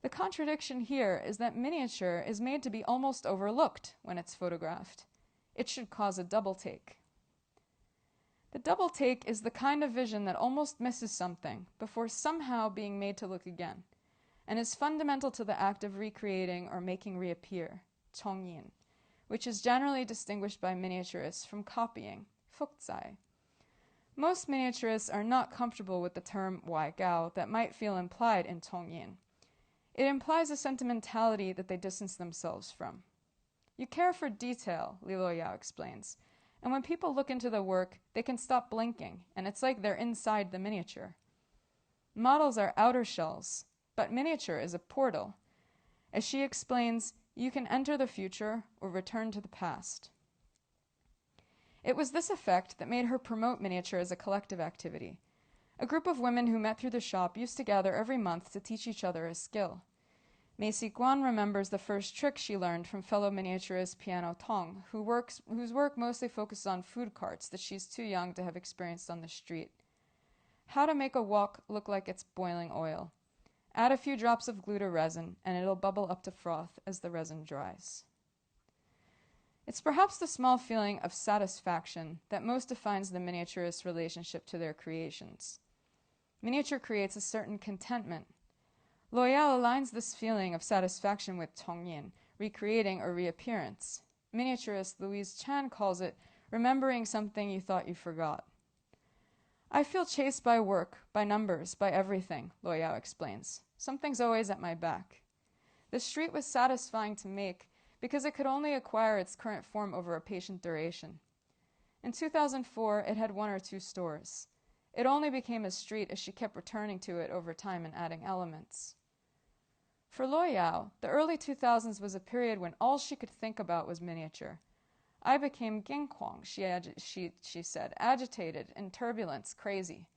Speaker 4: The contradiction here is that miniature is made to be almost overlooked when it's photographed. It should cause a double take. The double take is the kind of vision that almost misses something before somehow being made to look again, and is fundamental to the act of recreating or making reappear, chongyin, which is generally distinguished by miniaturists from copying, fukzai. Most miniaturists are not comfortable with the term waigao that might feel implied in chongyin. It implies a sentimentality that they distance themselves from. You care for detail, Li Loyao explains, and when people look into the work, they can stop blinking, and it's like they're inside the miniature. Models are outer shells, but miniature is a portal. As she explains, you can enter the future or return to the past. It was this effect that made her promote miniature as a collective activity. A group of women who met through the shop used to gather every month to teach each other a skill. Mei Siguan remembers the first trick she learned from fellow miniaturist Piano Tong, whose work mostly focuses on food carts that she's too young to have experienced on the street. How to make a wok look like it's boiling oil. Add a few drops of glue to resin, and it'll bubble up to froth as the resin dries. It's perhaps the small feeling of satisfaction that most defines the miniaturist's relationship to their creations. Miniature creates a certain contentment. Loyal aligns this feeling of satisfaction with chongyin, recreating or reappearance. Miniaturist Louise Chan calls it remembering something you thought you forgot. I feel chased by work, by numbers, by everything, Loyao explains. Something's always at my back. The street was satisfying to make because it could only acquire its current form over a patient duration. In 2004, it had 1 or 2 stores. It only became a street as she kept returning to it over time and adding elements. For Loyao, the early 2000s was a period when all she could think about was miniature. I became ginkwang, she said, agitated, in turbulence, crazy.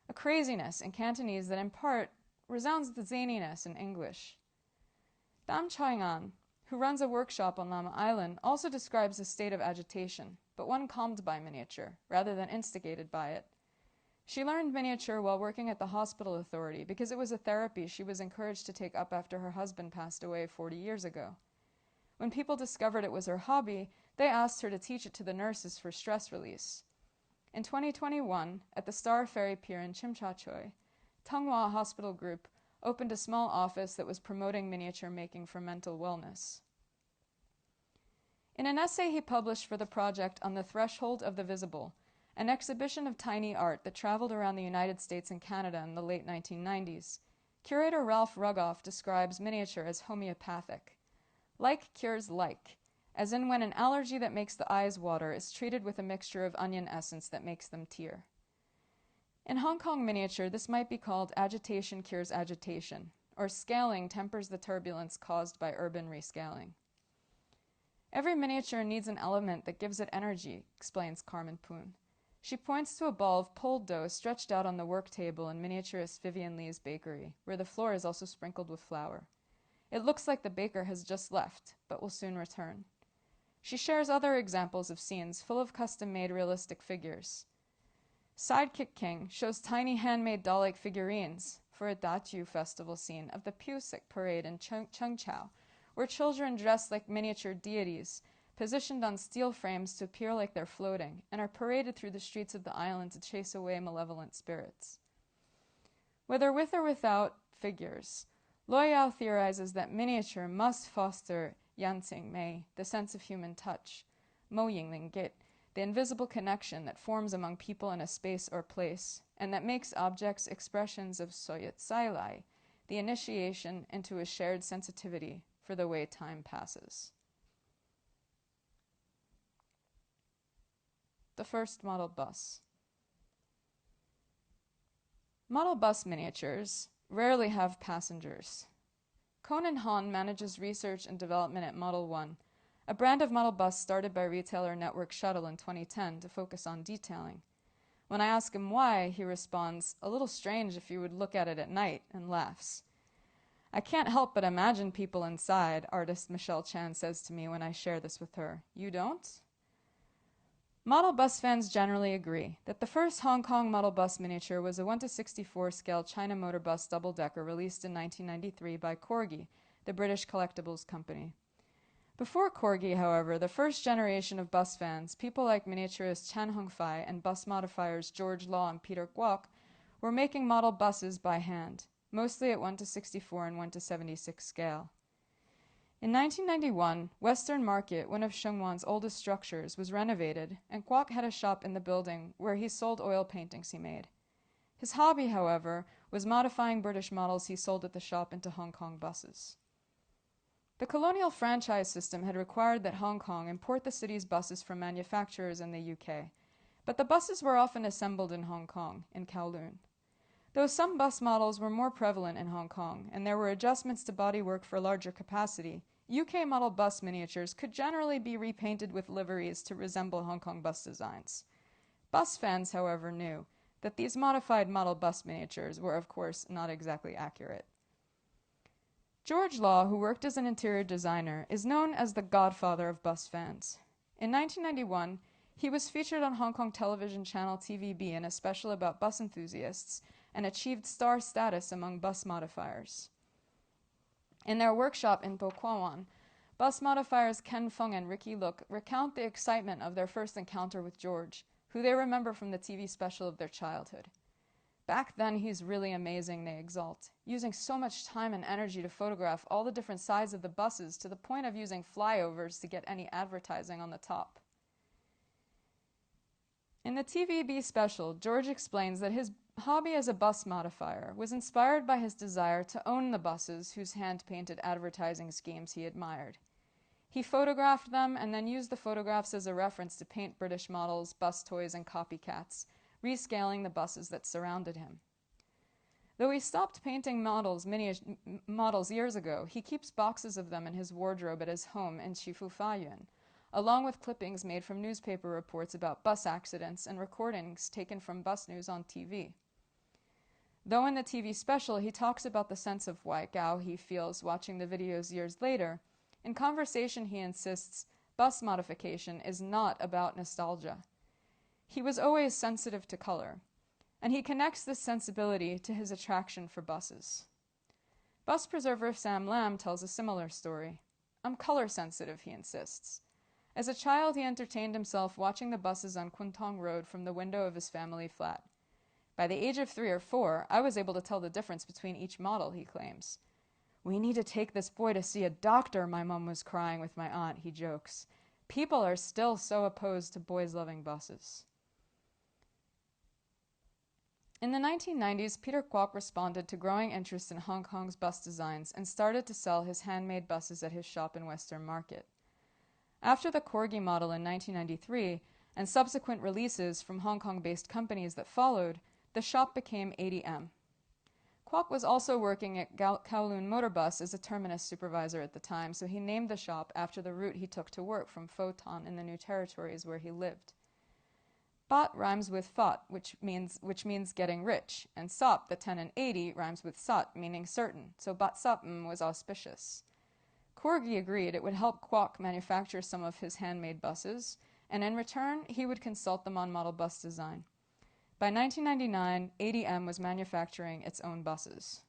Speaker 4: A craziness in Cantonese that in part resounds with zaniness in English. Dam Choi-an, who runs a workshop on Lamma Island, also describes a state of agitation, but one calmed by miniature, rather than instigated by it. She learned miniature while working at the hospital authority because it was a therapy she was encouraged to take up after her husband passed away 40 years ago. When people discovered it was her hobby, they asked her to teach it to the nurses for stress release. In 2021, at the Star Ferry Pier in Chimchachoy, Tunghwa Hospital Group opened a small office that was promoting miniature making for mental wellness. In an essay he published for the project On the Threshold of the Visible, an exhibition of tiny art that traveled around the United States and Canada in the late 1990s, curator Ralph Rugoff describes miniature as homeopathic. Like cures like, as in when an allergy that makes the eyes water is treated with a mixture of onion essence that makes them tear. In Hong Kong miniature, this might be called agitation cures agitation, or scaling tempers the turbulence caused by urban rescaling. Every miniature needs an element that gives it energy, explains Carmen Poon. She points to a ball of pulled dough stretched out on the work table in miniaturist Vivian Lee's bakery, where the floor is also sprinkled with flour. It looks like the baker has just left, but will soon return. She shares other examples of scenes full of custom-made realistic figures. Sidekick King shows tiny handmade doll-like figurines for a Dachu festival scene of the Pusik parade in Chengchao, where children dress like miniature deities, positioned on steel frames to appear like they're floating, and are paraded through the streets of the island to chase away malevolent spirits. Whether with or without figures, Loyal theorizes that miniature must foster Yanxing Mei, the sense of human touch, Mo Yingling Git, the invisible connection that forms among people in a space or place, and that makes objects expressions of Soyut Sailai, the initiation into a shared sensitivity for the way time passes. The first model bus. Model bus miniatures rarely have passengers. Conan Han manages research and development at Model 1, a brand of model bus started by retailer Network Shuttle in 2010 to focus on detailing. When I ask him why, he responds, "A little strange if you would look at it at night," and laughs. "I can't help but imagine people inside," artist Michelle Chan says to me when I share this with her. "You don't?" Model bus fans generally agree that the first Hong Kong model bus miniature was a 1:64 scale China Motor Bus double-decker released in 1993 by Corgi, the British collectibles company. Before Corgi, however, the first generation of bus fans, people like miniaturist Chan Hongfei and bus modifiers George Law and Peter Kwok, were making model buses by hand, mostly at 1:64 and 1:76 scale. In 1991, Western Market, one of Shengwan's oldest structures, was renovated, and Kwok had a shop in the building where he sold oil paintings he made. His hobby, however, was modifying British models he sold at the shop into Hong Kong buses. The colonial franchise system had required that Hong Kong import the city's buses from manufacturers in the UK, but the buses were often assembled in Hong Kong, in Kowloon. Though some bus models were more prevalent in Hong Kong, and there were adjustments to bodywork for larger capacity, UK model bus miniatures could generally be repainted with liveries to resemble Hong Kong bus designs. Bus fans, however, knew that these modified model bus miniatures were, of course, not exactly accurate. George Law, who worked as an interior designer, is known as the godfather of bus fans. In 1991, he was featured on Hong Kong television channel TVB in a special about bus enthusiasts and achieved star status among bus modifiers. In their workshop in Po Kwawan, bus modifiers Ken Fung and Ricky Look recount the excitement of their first encounter with George, who they remember from the TV special of their childhood. "Back then, he's really amazing," they exult, using so much time and energy to photograph all the different sides of the buses to the point of using flyovers to get any advertising on the top. In the TVB special, George explains that his hobby as a bus modifier was inspired by his desire to own the buses whose hand-painted advertising schemes he admired. He photographed them and then used the photographs as a reference to paint British models, bus toys, and copycats, rescaling the buses that surrounded him. Though he stopped painting models years ago, he keeps boxes of them in his wardrobe at his home in Shifu Fayuan, along with clippings made from newspaper reports about bus accidents and recordings taken from bus news on TV. Though in the TV special he talks about the sense of Waigao he feels watching the videos years later, in conversation he insists bus modification is not about nostalgia. He was always sensitive to color, and he connects this sensibility to his attraction for buses. Bus preserver Sam Lam tells a similar story. I'm color sensitive, he insists. As a child, he entertained himself watching the buses on Kuntong Road from the window of his family flat. By the age of 3 or 4, I was able to tell the difference between each model, he claims. We need to take this boy to see a doctor, my mom was crying with my aunt, he jokes. People are still so opposed to boys loving buses. In the 1990s, Peter Kwok responded to growing interest in Hong Kong's bus designs and started to sell his handmade buses at his shop in Western Market. After the Corgi model in 1993 and subsequent releases from Hong Kong-based companies that followed, the shop became 80M. Kwok was also working at Kowloon Motor Bus as a terminus supervisor at the time, so he named the shop after the route he took to work from Pho Tan in the New Territories where he lived. Bat rhymes with Fat, which means getting rich, and Sop, the 10 and 80, rhymes with Sat, meaning certain, so Bat Sapm was auspicious. Corgi agreed it would help Kwok manufacture some of his handmade buses, and in return, he would consult them on model bus design. By 1999, 80M was manufacturing its own buses.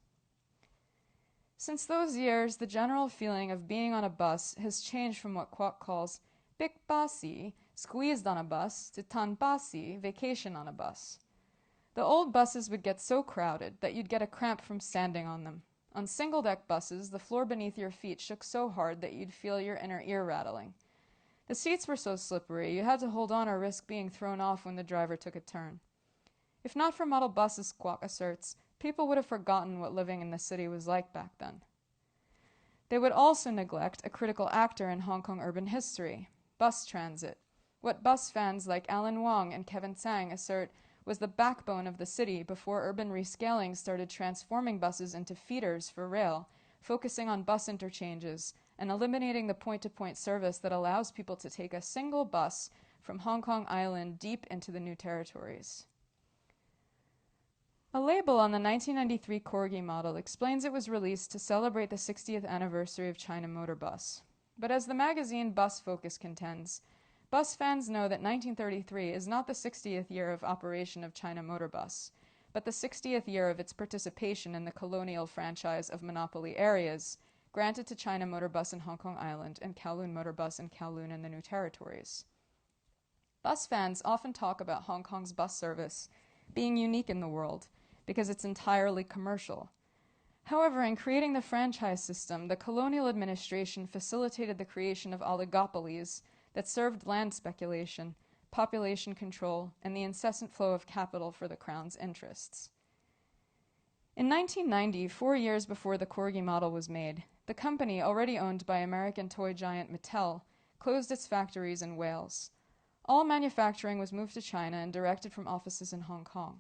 Speaker 4: Since those years, the general feeling of being on a bus has changed from what Kwok calls big basi, squeezed on a bus, to tan basi, vacation on a bus. The old buses would get so crowded that you'd get a cramp from standing on them. On single-deck buses, the floor beneath your feet shook so hard that you'd feel your inner ear rattling. The seats were so slippery, you had to hold on or risk being thrown off when the driver took a turn. If not for model buses, Kwok asserts, people would have forgotten what living in the city was like back then. They would also neglect a critical actor in Hong Kong urban history, bus transit. What bus fans like Alan Wong and Kevin Tsang assert was the backbone of the city before urban rescaling started transforming buses into feeders for rail, focusing on bus interchanges, and eliminating the point-to-point service that allows people to take a single bus from Hong Kong Island deep into the New Territories. A label on the 1993 Corgi model explains it was released to celebrate the 60th anniversary of China Motor Bus. But as the magazine Bus Focus contends, bus fans know that 1933 is not the 60th year of operation of China Motor Bus, but the 60th year of its participation in the colonial franchise of monopoly areas granted to China Motor Bus in Hong Kong Island and Kowloon Motor Bus in Kowloon in the New Territories. Bus fans often talk about Hong Kong's bus service being unique in the world because it's entirely commercial. However, in creating the franchise system, the colonial administration facilitated the creation of oligopolies that served land speculation, population control, and the incessant flow of capital for the Crown's interests. In 1990, 4 years before the Corgi model was made, the company, already owned by American toy giant Mattel, closed its factories in Wales. All manufacturing was moved to China and directed from offices in Hong Kong.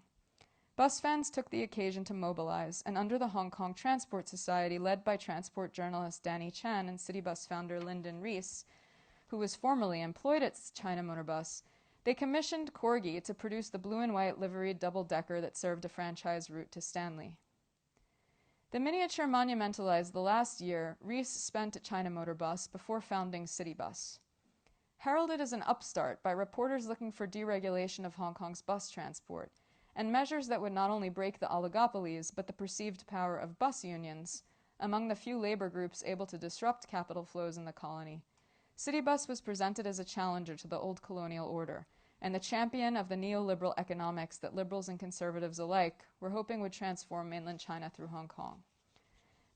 Speaker 4: Bus fans took the occasion to mobilize, and under the Hong Kong Transport Society, led by transport journalist Danny Chan and city bus founder Lyndon Rees, who was formerly employed at China Motor Bus, they commissioned Corgi to produce the blue and white liveried double-decker that served a franchise route to Stanley. The miniature monumentalized the last year Rees spent at China Motor Bus before founding City Bus. Heralded as an upstart by reporters looking for deregulation of Hong Kong's bus transport, and measures that would not only break the oligopolies but the perceived power of bus unions, among the few labor groups able to disrupt capital flows in the colony, City Bus was presented as a challenger to the old colonial order, and the champion of the neoliberal economics that liberals and conservatives alike were hoping would transform mainland China through Hong Kong.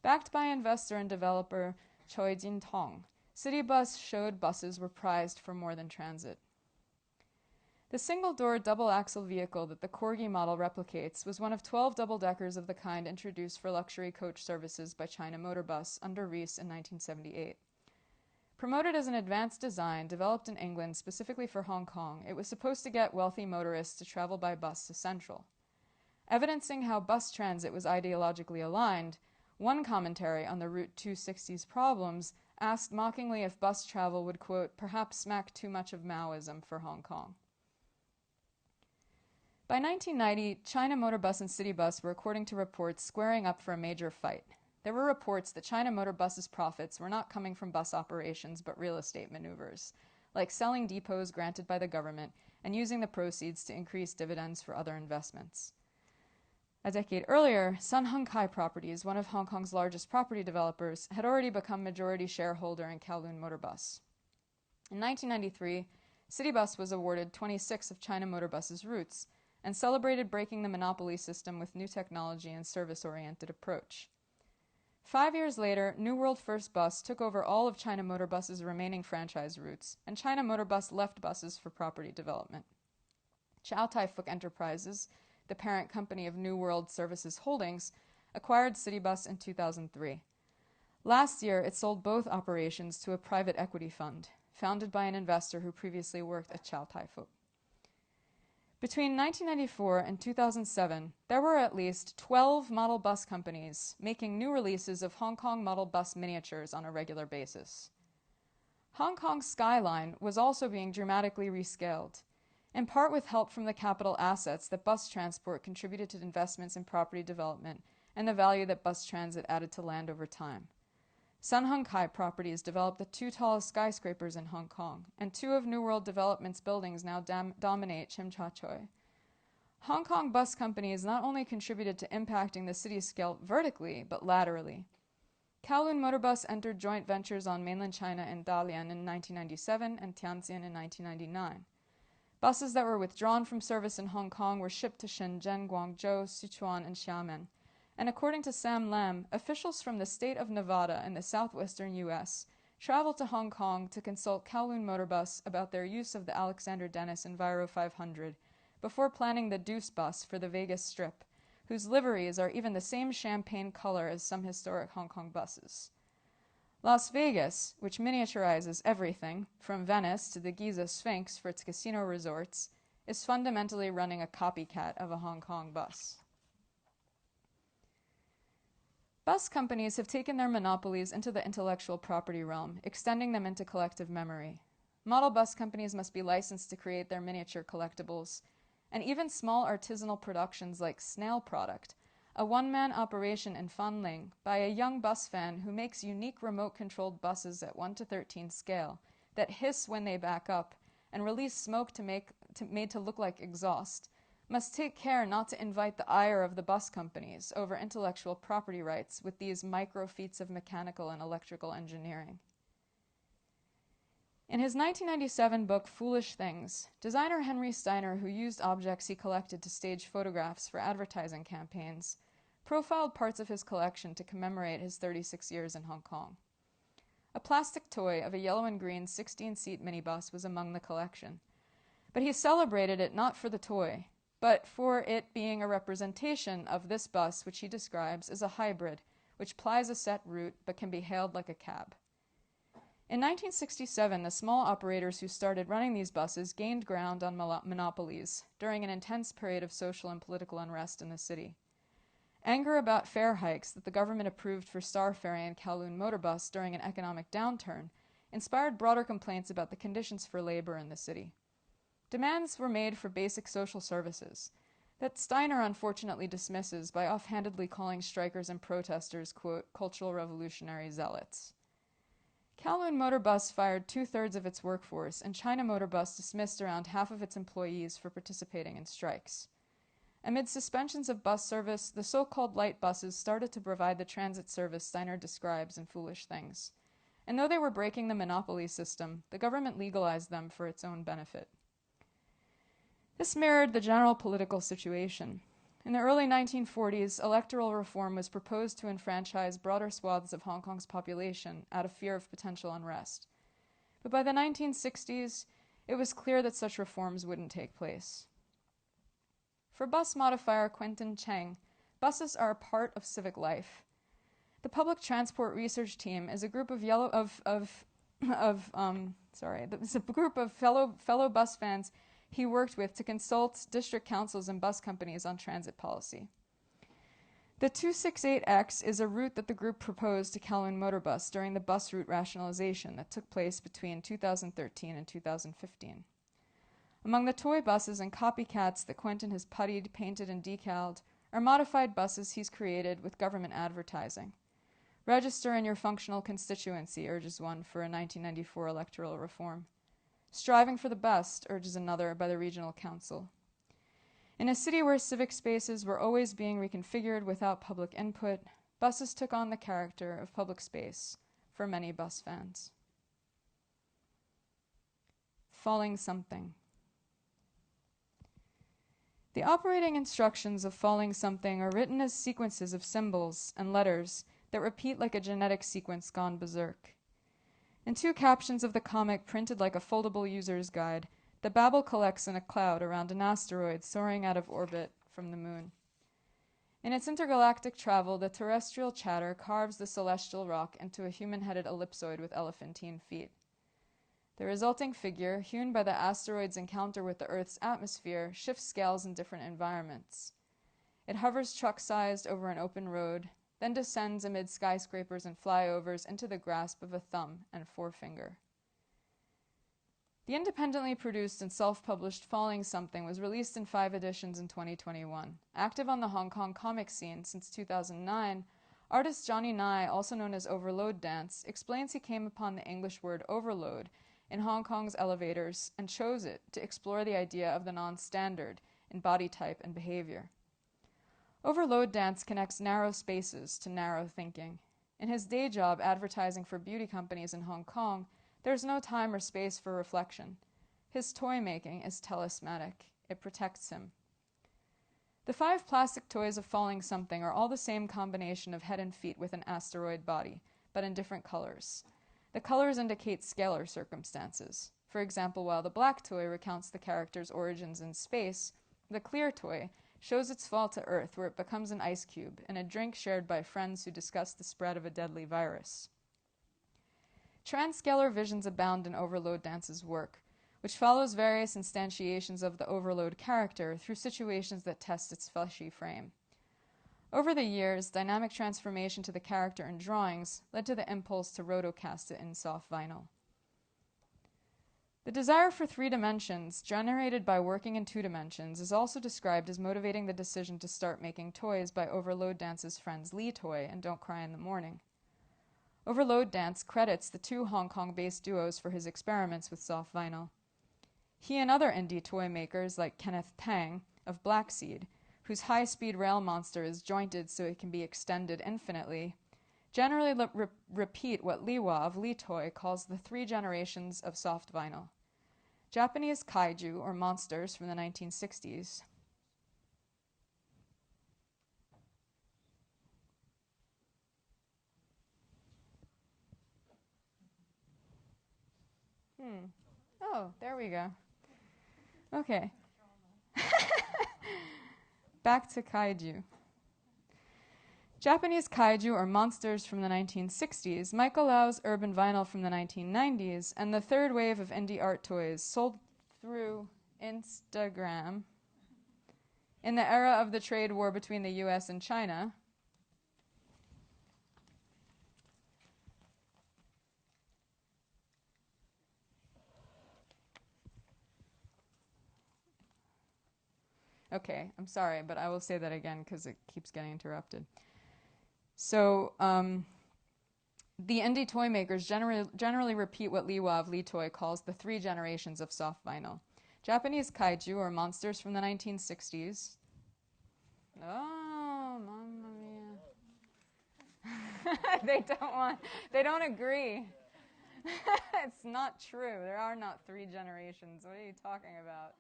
Speaker 4: Backed by investor and developer Choi Jin-tong, City Bus showed buses were prized for more than transit. The single-door double-axle vehicle that the Corgi model replicates was one of 12 double-deckers of the kind introduced for luxury coach services by China Motor Bus under Rees in 1978. Promoted as an advanced design developed in England specifically for Hong Kong, it was supposed to get wealthy motorists to travel by bus to Central. Evidencing how bus transit was ideologically aligned, One commentary on the Route 260's problems asked mockingly if bus travel would, quote, perhaps smack too much of Maoism for Hong Kong. By 1990, China Motor Bus and City Bus were, according to reports, squaring up for a major fight. There were reports that China Motor Bus's profits were not coming from bus operations but real estate maneuvers, like selling depots granted by the government and using the proceeds to increase dividends for other investments. A decade earlier, Sun Hung Kai Properties, one of Hong Kong's largest property developers, had already become majority shareholder in Kowloon Motor Bus. In 1993, City Bus was awarded 26 of China Motor Bus's routes and celebrated breaking the monopoly system with new technology and service-oriented approach. 5 years later, New World First Bus took over all of China Motor Bus's remaining franchise routes, and China Motor Bus left buses for property development. Chow Tai Fook Enterprises, the parent company of New World Services Holdings, acquired City Bus in 2003. Last year, it sold both operations to a private equity fund, founded by an investor who previously worked at Chow Tai Fook. Between 1994 and 2007, there were at least 12 model bus companies making new releases of Hong Kong model bus miniatures on a regular basis. Hong Kong's skyline was also being dramatically rescaled, in part with help from the capital assets that bus transport contributed to investments in property development and the value that bus transit added to land over time. Sun Hung Kai Properties developed the 2 tallest skyscrapers in Hong Kong, and 2 of New World Development's buildings now dominate Tsim Sha Tsui. Hong Kong bus companies not only contributed to impacting the city's scale vertically, but laterally. Kowloon Motor Bus entered joint ventures on mainland China in Dalian in 1997 and Tianjin in 1999. Buses that were withdrawn from service in Hong Kong were shipped to Shenzhen, Guangzhou, Sichuan, and Xiamen. And according to Sam Lam, officials from the state of Nevada in the southwestern U.S. traveled to Hong Kong to consult Kowloon Motor Bus about their use of the Alexander Dennis Enviro 500 before planning the Deuce bus for the Vegas Strip, whose liveries are even the same champagne color as some historic Hong Kong buses. Las Vegas, which miniaturizes everything, from Venice to the Giza Sphinx for its casino resorts, is fundamentally running a copycat of a Hong Kong bus. Bus companies have taken their monopolies into the intellectual property realm, extending them into collective memory. Model bus companies must be licensed to create their miniature collectibles, and even small artisanal productions like Snail Product, a one-man operation in Fanling by a young bus fan who makes unique remote-controlled buses at 1:13 scale that hiss when they back up and release smoke made to look like exhaust, must take care not to invite the ire of the bus companies over intellectual property rights with these micro feats of mechanical and electrical engineering. In his 1997 book Foolish Things, designer Henry Steiner, who used objects he collected to stage photographs for advertising campaigns, profiled parts of his collection to commemorate his 36 years in Hong Kong. A plastic toy of a yellow and green 16-seat minibus was among the collection, but he celebrated it not for the toy, but for it being a representation of this bus, which he describes as a hybrid, which plies a set route but can be hailed like a cab. In 1967, the small operators who started running these buses gained ground on monopolies during an intense period of social and political unrest in the city. Anger about fare hikes that the government approved for Star Ferry and Kowloon Motor Bus during an economic downturn inspired broader complaints about the conditions for labor in the city. Demands were made for basic social services that Steiner unfortunately dismisses by offhandedly calling strikers and protesters, quote, cultural revolutionary zealots. Kowloon Motor Bus fired 2/3 of its workforce, and China Motor Bus dismissed around half of its employees for participating in strikes. Amid suspensions of bus service, the so-called light buses started to provide the transit service Steiner describes in Foolish Things. And though they were breaking the monopoly system, the government legalized them for its own benefit. This mirrored the general political situation. In the early 1940s, electoral reform was proposed to enfranchise broader swaths of Hong Kong's population out of fear of potential unrest. But by the 1960s, it was clear that such reforms wouldn't take place. For bus modifier Quentin Cheng, buses are a part of civic life. The Public Transport Research Team is a group of fellow bus fans he worked with to consult district councils and bus companies on transit policy. The 268X is a route that the group proposed to Kowloon Motorbus during the bus route rationalization that took place between 2013 and 2015. Among the toy buses and copycats that Quentin has puttied, painted, and decaled are modified buses he's created with government advertising. Register in your functional constituency, urges one for a 1994 electoral reform. Striving for the best, urges another by the regional council. In a city where civic spaces were always being reconfigured without public input, buses took on the character of public space for many bus fans. Falling something. The operating instructions of falling something are written as sequences of symbols and letters that repeat like a genetic sequence gone berserk. In two captions of the comic printed like a foldable user's guide, the babble collects in a cloud around an asteroid soaring out of orbit from the moon. In its intergalactic travel, the terrestrial chatter carves the celestial rock into a human-headed ellipsoid with elephantine feet. The resulting figure, hewn by the asteroid's encounter with the Earth's atmosphere, shifts scales in different environments. It hovers truck-sized over an open road, then descends amid skyscrapers and flyovers into the grasp of a thumb and forefinger. The independently produced and self-published Falling Something was released in 5 editions in 2021. Active on the Hong Kong comic scene since 2009, artist Johnny Nye, also known as Overload Dance, explains he came upon the English word overload in Hong Kong's elevators and chose it to explore the idea of the non-standard in body type and behavior. Overload Dance connects narrow spaces to narrow thinking. In his day job advertising for beauty companies in Hong Kong, there's no time or space for reflection. His toy making is talismanic. It protects him. The 5 plastic toys of Falling Something are all the same combination of head and feet with an asteroid body, but in different colors. The colors indicate scalar circumstances. For example, while the black toy recounts the character's origins in space, the clear toy shows its fall to Earth where it becomes an ice cube in a drink shared by friends who discuss the spread of a deadly virus. Trans-scalar visions abound in Overload Dance's work, which follows various instantiations of the Overload character through situations that test its fleshy frame. Over the years, dynamic transformation to the character in drawings led to the impulse to rotocast it in soft vinyl. The desire for 3 dimensions, generated by working in 2 dimensions, is also described as motivating the decision to start making toys by Overload Dance's friends Lee Toy and Don't Cry in the Morning. Overload Dance credits the 2 Hong Kong-based duos for his experiments with soft vinyl. He and other indie toy makers like Kenneth Tang of Blackseed, whose high-speed rail monster is jointed so it can be extended infinitely, generally repeat what Liwa of Lee Toy calls the 3 generations of soft vinyl. Japanese kaiju, or monsters from the 1960s, Oh, there we go. Okay. Back to kaiju. Japanese kaiju, or monsters from the 1960s, Michael Lau's urban vinyl from the 1990s, and the 3rd wave of indie art toys sold through Instagram in the era of the trade war between the US and China. Okay, I'm sorry, but I will say that again because it keeps getting interrupted. So, the indie toy makers generally repeat what Liwa of Lee Toy calls the 3 generations of soft vinyl. Japanese kaiju, or monsters from the 1960s. Oh, mamma mia. They don't agree. It's not true. There are not 3 generations. What are you talking about?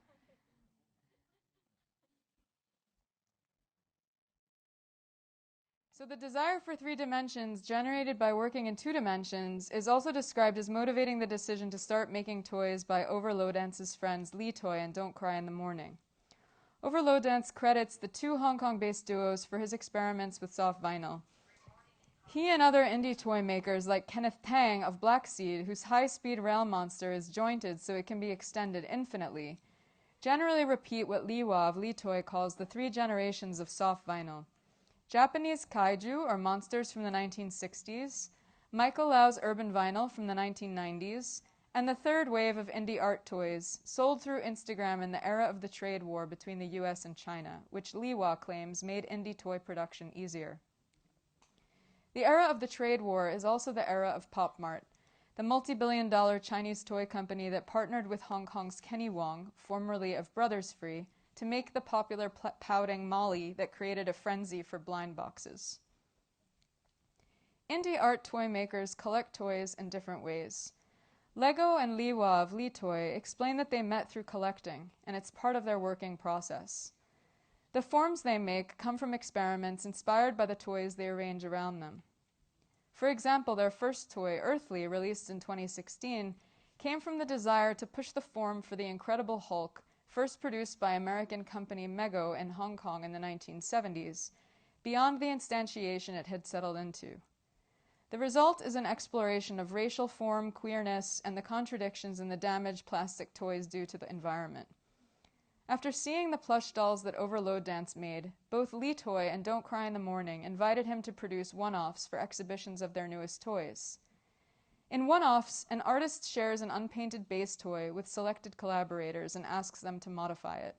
Speaker 4: So the desire for 3 dimensions generated by working in 2 dimensions is also described as motivating the decision to start making toys by Overload Dance's friends Lee Toy and Don't Cry in the Morning. Overload Dance credits the 2 Hong Kong-based duos for his experiments with soft vinyl. He and other indie toy makers like Kenneth Tang of Blackseed, whose high-speed rail monster is jointed so it can be extended infinitely, generally repeat what Liwa of Lee Toy calls the 3 generations of soft vinyl. Japanese kaiju, or monsters from the 1960s, Michael Lau's urban vinyl from the 1990s, and the third wave of indie art toys sold through Instagram in the era of the trade war between the US and China, which Liwa claims made indie toy production easier. The era of the trade war is also the era of Pop Mart, the multi-billion-dollar Chinese toy company that partnered with Hong Kong's Kenny Wong, formerly of Brothers Free, to make the popular pouting Molly that created a frenzy for blind boxes. Indie art toy makers collect toys in different ways. Lego and Liwa of Litoy explain that they met through collecting, and it's part of their working process. The forms they make come from experiments inspired by the toys they arrange around them. For example, their first toy, Earthly, released in 2016, came from the desire to push the form for the Incredible Hulk, first produced by American company Mego in Hong Kong in the 1970s, beyond the instantiation it had settled into. The result is an exploration of racial form, queerness, and the contradictions in the damage plastic toys do to the environment. After seeing the plush dolls that Overload Dance made, both Litoy and Don't Cry in the Morning invited him to produce one-offs for exhibitions of their newest toys. In one-offs, an artist shares an unpainted base toy with selected collaborators and asks them to modify it.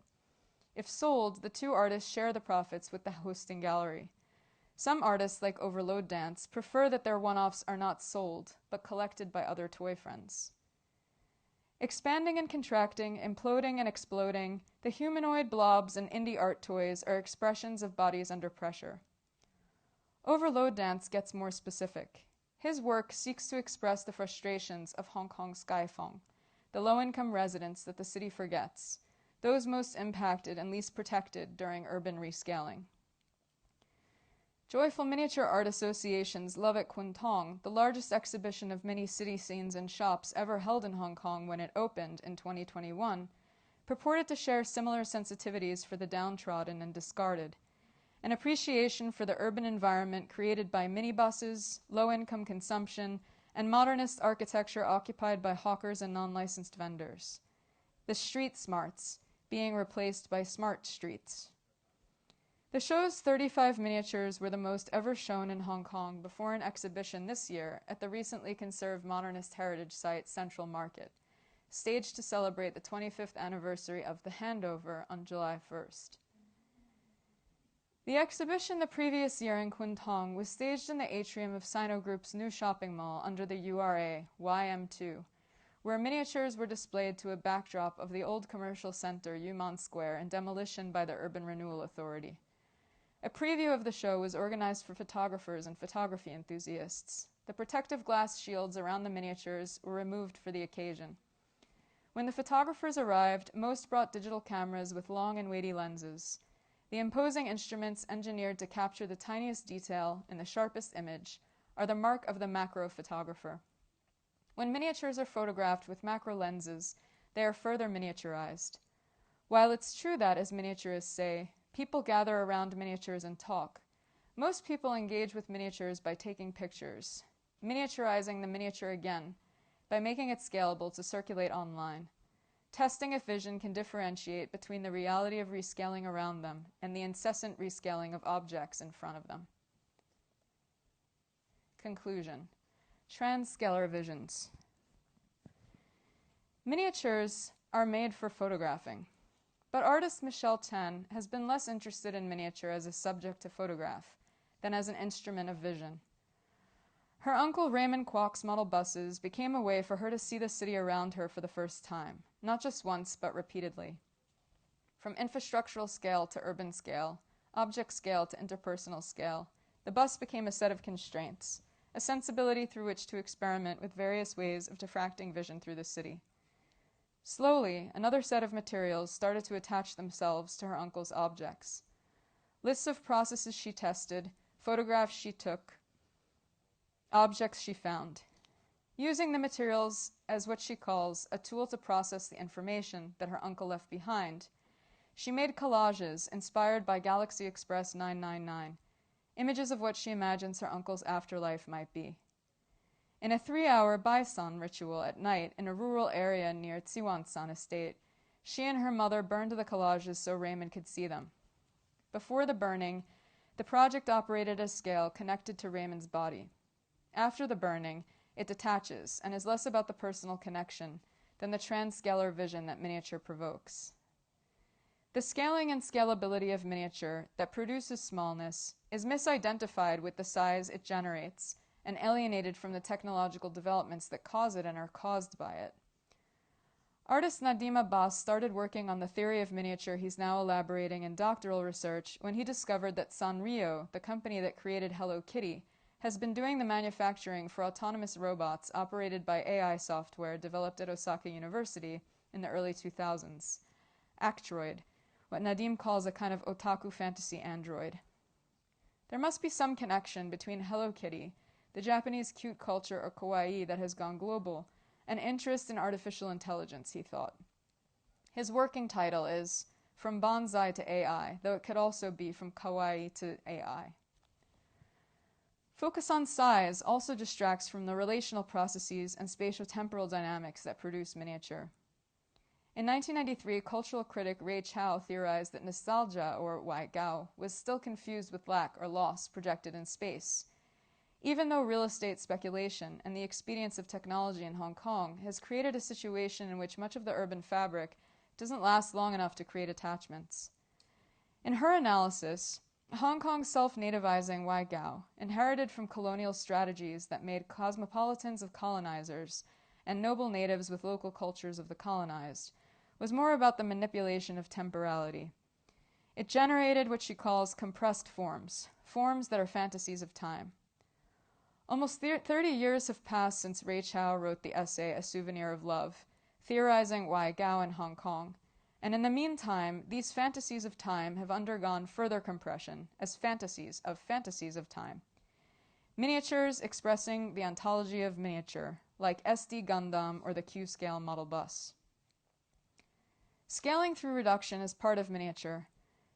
Speaker 4: If sold, the two artists share the profits with the hosting gallery. Some artists, like Overload Dance, prefer that their one-offs are not sold, but collected by other toy friends. Expanding and contracting, imploding and exploding, the humanoid blobs and indie art toys are expressions of bodies under pressure. Overload Dance gets more specific. His work seeks to express the frustrations of Hong Kong's Kaifeng, the low-income residents that the city forgets, those most impacted and least protected during urban rescaling. Joyful Miniature Art Association's Love at Kwun Tong, the largest exhibition of mini city scenes and shops ever held in Hong Kong when it opened in 2021, purported to share similar sensitivities for the downtrodden and discarded, an appreciation for the urban environment created by minibuses, low-income consumption, and modernist architecture occupied by hawkers and non-licensed vendors. The street smarts being replaced by smart streets. The show's 35 miniatures were the most ever shown in Hong Kong before an exhibition this year at the recently conserved modernist heritage site Central Market, staged to celebrate the 25th anniversary of the handover on July 1st. The exhibition the previous year in Kwun Tong was staged in the atrium of Sino Group's new shopping mall under the URA, YM2, where miniatures were displayed to a backdrop of the old commercial center Yumon Square in demolition by the Urban Renewal Authority. A preview of the show was organized for photographers and photography enthusiasts. The protective glass shields around the miniatures were removed for the occasion. When the photographers arrived, most brought digital cameras with long and weighty lenses. The imposing instruments engineered to capture the tiniest detail in the sharpest image are the mark of the macro photographer. When miniatures are photographed with macro lenses, they are further miniaturized. While it's true that, as miniaturists say, people gather around miniatures and talk, most people engage with miniatures by taking pictures, miniaturizing the miniature again, by making it scalable to circulate online, testing if vision can differentiate between the reality of rescaling around them and the incessant rescaling of objects in front of them. Conclusion. Trans-scalar visions. Miniatures are made for photographing, but artist Michelle Tan has been less interested in miniature as a subject to photograph than as an instrument of vision. Her uncle Raymond Kwok's model buses became a way for her to see the city around her for the first time, not just once, but repeatedly. From infrastructural scale to urban scale, object scale to interpersonal scale, the bus became a set of constraints, a sensibility through which to experiment with various ways of diffracting vision through the city. Slowly, another set of materials started to attach themselves to her uncle's objects. Lists of processes she tested, photographs she took, objects she found. Using the materials as what she calls a tool to process the information that her uncle left behind, she made collages inspired by Galaxy Express 999, images of what she imagines her uncle's afterlife might be. In a 3-hour Baisan ritual at night in a rural area near Tsiwansan Estate, she and her mother burned the collages so Raymond could see them. Before the burning, the project operated at scale connected to Raymond's body. After the burning, it detaches and is less about the personal connection than the trans-scalar vision that miniature provokes. The scaling and scalability of miniature that produces smallness is misidentified with the size it generates and alienated from the technological developments that cause it and are caused by it. Artist Nadim Abbas started working on the theory of miniature he's now elaborating in doctoral research when he discovered that Sanrio, the company that created Hello Kitty, has been doing the manufacturing for autonomous robots operated by AI software developed at Osaka University in the early 2000s. Actroid, what Nadim calls a kind of otaku fantasy android. There must be some connection between Hello Kitty, the Japanese cute culture or kawaii that has gone global, and interest in artificial intelligence, he thought. His working title is From Bonsai to AI, though it could also be From Kawaii to AI. Focus on size also distracts from the relational processes and spatio-temporal dynamics that produce miniature. In 1993, cultural critic Ray Chow theorized that nostalgia, or wai gao, was still confused with lack or loss projected in space. Even though real estate speculation and the expedience of technology in Hong Kong has created a situation in which much of the urban fabric doesn't last long enough to create attachments. In her analysis, Hong Kong's self-nativizing wai gao, inherited from colonial strategies that made cosmopolitans of colonizers and noble natives with local cultures of the colonized, was more about the manipulation of temporality. It generated what she calls compressed forms, forms that are fantasies of time. Almost 30 years have passed since Ray Chow wrote the essay A Souvenir of Love, theorizing wai gao in Hong Kong, and in the meantime, these fantasies of time have undergone further compression as fantasies of time. Miniatures expressing the ontology of miniature, like SD Gundam or the Q-scale model bus. Scaling through reduction is part of miniature,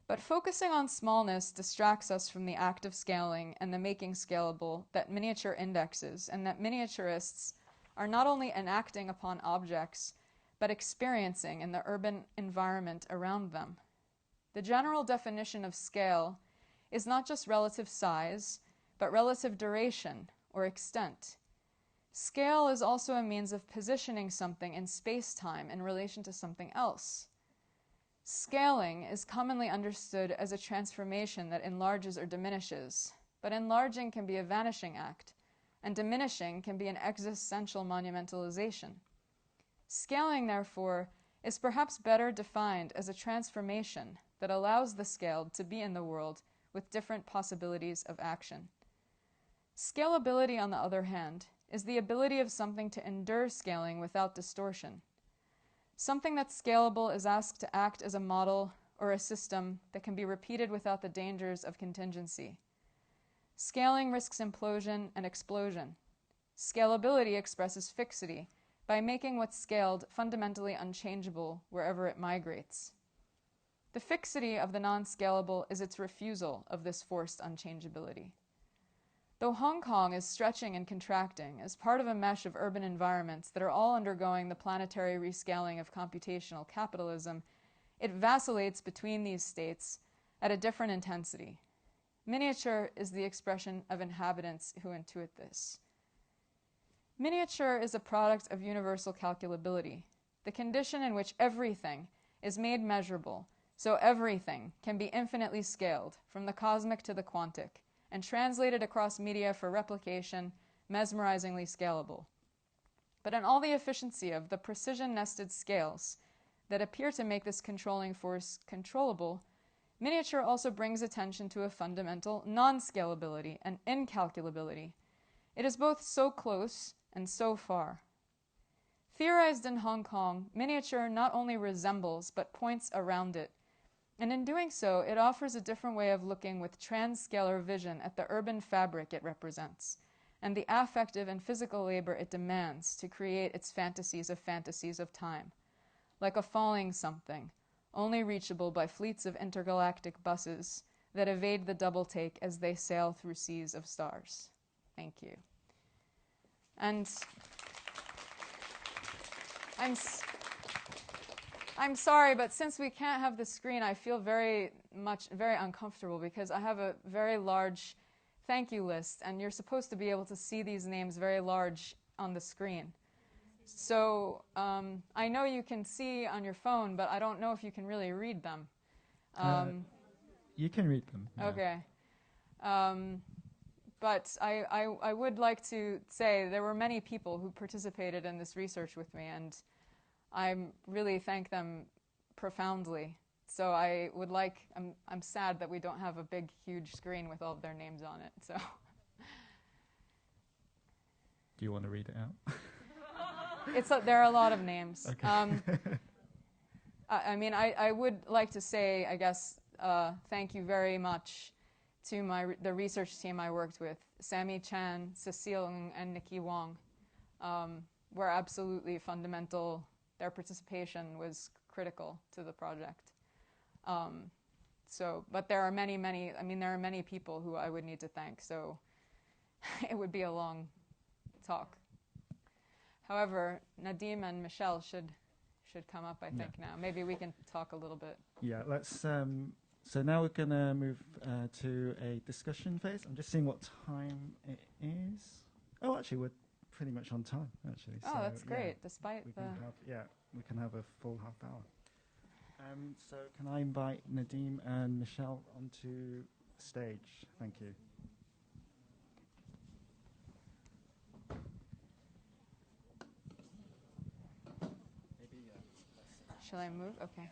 Speaker 4: but focusing on smallness distracts us from the act of scaling and the making scalable that miniature indexes, and that miniaturists are not only enacting upon objects, but experiencing in the urban environment around them. The general definition of scale is not just relative size, but relative duration or extent. Scale is also a means of positioning something in space-time in relation to something else. Scaling is commonly understood as a transformation that enlarges or diminishes, but enlarging can be a vanishing act, and diminishing can be an existential monumentalization. Scaling, therefore, is perhaps better defined as a transformation that allows the scaled to be in the world with different possibilities of action. Scalability, on the other hand, is the ability of something to endure scaling without distortion. Something that's scalable is asked to act as a model or a system that can be repeated without the dangers of contingency. Scaling risks implosion and explosion. Scalability expresses fixity by making what's scaled fundamentally unchangeable wherever it migrates. The fixity of the non-scalable is its refusal of this forced unchangeability. Though Hong Kong is stretching and contracting as part of a mesh of urban environments that are all undergoing the planetary rescaling of computational capitalism, it vacillates between these states at a different intensity. Miniature is the expression of inhabitants who intuit this. Miniature is a product of universal calculability, the condition in which everything is made measurable, so everything can be infinitely scaled, from the cosmic to the quantic, and translated across media for replication, mesmerizingly scalable. But in all the efficiency of the precision-nested scales that appear to make this controlling force controllable, miniature also brings attention to a fundamental non-scalability and incalculability. It is both so close and so far. Theorized in Hong Kong, miniature not only resembles but points around it, and in doing so, it offers a different way of looking with trans-scalar vision at the urban fabric it represents, and the affective and physical labor it demands to create its fantasies of time, like a falling something, only reachable by fleets of intergalactic buses that evade the double take as they sail through seas of stars. Thank you. And I'm sorry, but since we can't have the screen, I feel very uncomfortable because I have a very large thank you list, and you're supposed to be able to see these names very large on the screen. So I know you can see on your phone, but I don't know if you can really read them.
Speaker 3: You can read them. Yeah.
Speaker 4: Okay. But I would like to say there were many people who participated in this research with me, and I really thank them profoundly. So I would like, I'm sad that we don't have a big, huge screen with all of their names on it. So.
Speaker 3: Do you want to read it out?
Speaker 4: There are a lot of names.
Speaker 3: Okay.
Speaker 4: I mean, I would like to say, I guess, thank you very much to the research team I worked with. Sammy Chan, Cecile Ng, and Nikki Wong were absolutely fundamental. Their participation was critical to the project. But there are many people who I would need to thank, so it would be a long talk. However, Nadim and Michelle should come up, I think, now. Maybe we can talk a little bit.
Speaker 3: Yeah, let's. So now we're going to move to a discussion phase. I'm just seeing what time it is. Oh, actually, we're pretty much on time, actually.
Speaker 4: Oh,
Speaker 3: so,
Speaker 4: that's great, despite
Speaker 3: we can have a full half hour. So can I invite Nadim and Michelle onto stage? Thank you.
Speaker 4: Shall I move? Okay.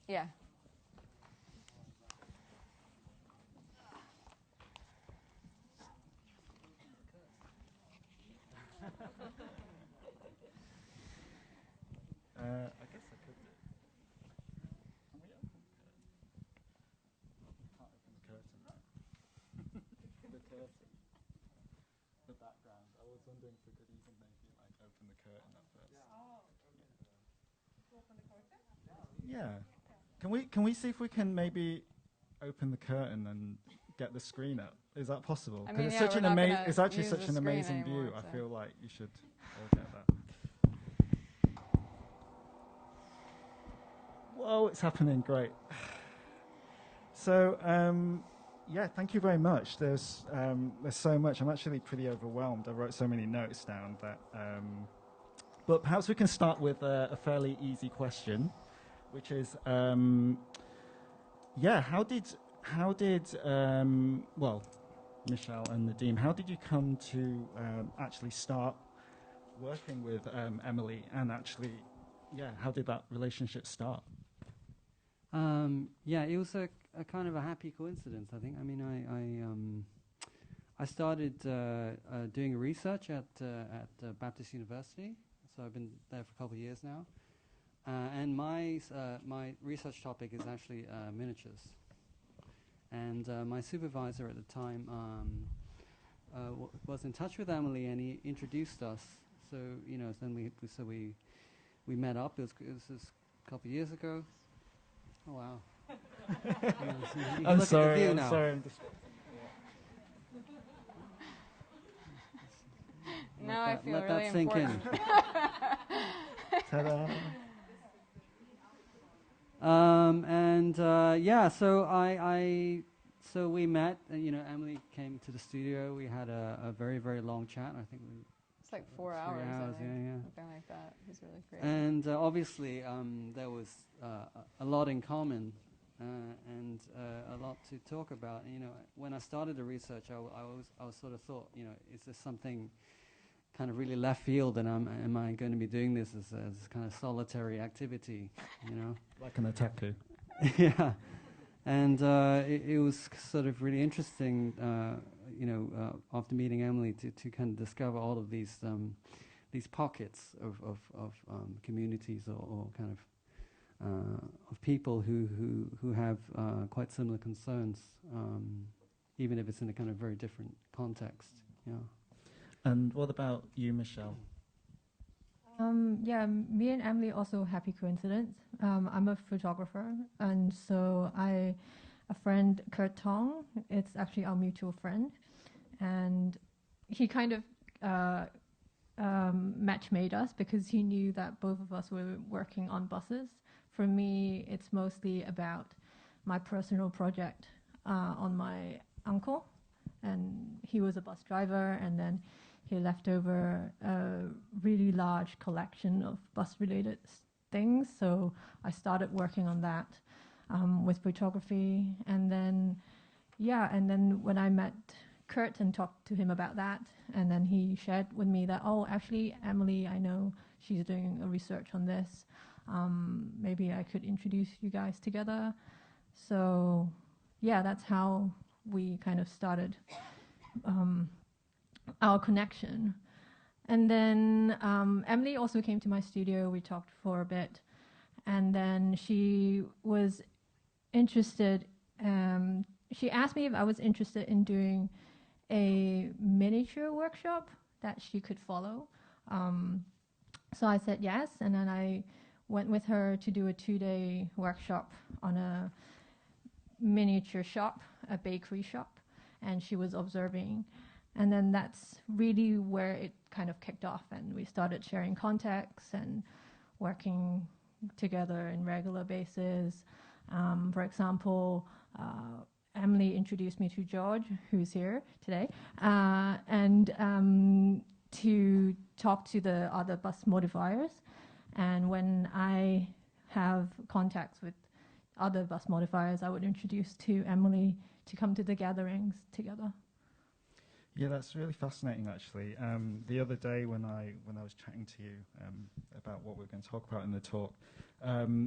Speaker 4: Yeah.
Speaker 3: I guess I could do. Can we open the curtain? Can't open the curtain now. The curtain. The background. I was wondering if we could even maybe like open the curtain at first.
Speaker 1: Open the curtain?
Speaker 3: Yeah. Can we see if we can maybe open the curtain and get the screen up? Is that possible?
Speaker 4: I mean,
Speaker 3: it's
Speaker 4: yeah,
Speaker 3: such
Speaker 4: we're
Speaker 3: an
Speaker 4: not
Speaker 3: amazing.
Speaker 4: gonna
Speaker 3: It's actually
Speaker 4: use
Speaker 3: such
Speaker 4: the
Speaker 3: an
Speaker 4: screen
Speaker 3: amazing view.
Speaker 4: anymore,
Speaker 3: I
Speaker 4: so.
Speaker 3: feel like you should all get that. Whoa, it's happening! Great. So, yeah, thank you very much. There's so much. I'm actually pretty overwhelmed. I wrote so many notes down that. But perhaps we can start with a fairly easy question, which is, yeah, how did well, Michelle and Nadim, how did you come to actually start working with Emily, and actually, yeah, how did that relationship start?
Speaker 5: Yeah, it was a kind of a happy coincidence, I think. I mean, I started doing research at Baptist University, so I've been there for a couple of years now. And my research topic is actually miniatures. And my supervisor at the time was in touch with Emily, and he introduced us. So then we met up. It was a couple of years ago. Oh wow!
Speaker 3: I'm sorry.
Speaker 5: I'm just
Speaker 4: Now I feel
Speaker 5: let
Speaker 4: really
Speaker 5: that sink
Speaker 4: important.
Speaker 3: Ta-da.
Speaker 5: Yeah, so we met, and Emily came to the studio. We had a very, very long chat. I think
Speaker 4: It's like 4 hours, I think,
Speaker 5: yeah.
Speaker 4: something like that. It was really great.
Speaker 5: And obviously, there was a lot in common and a lot to talk about. When I started the research, I was sort of thought, is this something kind of really left field, and am I going to be doing this as kind of solitary activity,
Speaker 3: Like an otaku.
Speaker 5: Yeah, and it was sort of really interesting, after meeting Emily, to kind of discover all of these pockets of communities or kind of of people who have quite similar concerns, even if it's in a kind of very different context. Yeah.
Speaker 3: And what about you, Michelle?
Speaker 6: Yeah, me and Emily also happy coincidence. I'm a photographer, and so a friend, Kurt Tong, it's actually our mutual friend, and he kind of match made us because he knew that both of us were working on buses. For me, it's mostly about my personal project on my uncle, and he was a bus driver, and then he left over a really large collection of bus-related things. So I started working on that with photography, and then when I met Kurt and talked to him about that, and then he shared with me that, oh, actually, Emily, I know she's doing a research on this. Maybe I could introduce you guys together. So yeah, that's how we kind of started our connection. And then Emily also came to my studio. We talked for a bit, and then she was interested. She asked me if I was interested in doing a miniature workshop that she could follow. So I said yes, and then I went with her to do a 2-day workshop on a miniature shop, a bakery shop, and she was observing. And then that's really where it kind of kicked off, and we started sharing contacts and working together in regular basis. For example, Emily introduced me to George, who's here today, and to talk to the other bus modifiers. And when I have contacts with other bus modifiers, I would introduce to Emily to come to the gatherings together.
Speaker 3: Yeah, that's really fascinating, actually. The other day when I was chatting to you about what we're going to talk about in the talk,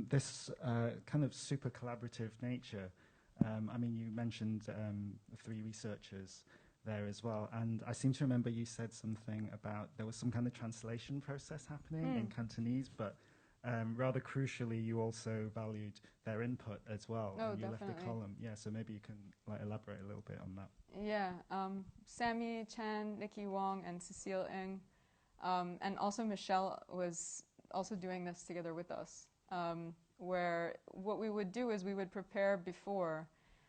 Speaker 3: this kind of super collaborative nature. I mean, you mentioned 3 researchers there as well, and I seem to remember you said something about there was some kind of translation process happening in Cantonese, but rather crucially, you also valued their input as well.
Speaker 4: Oh,
Speaker 3: and you
Speaker 4: definitely.
Speaker 3: left the column. Yeah, so maybe you can elaborate a little bit on that.
Speaker 4: Yeah, Sammy Chan, Nikki Wong, and Cecile Ng, and also Michelle was also doing this together with us, where what we would do is we would prepare before.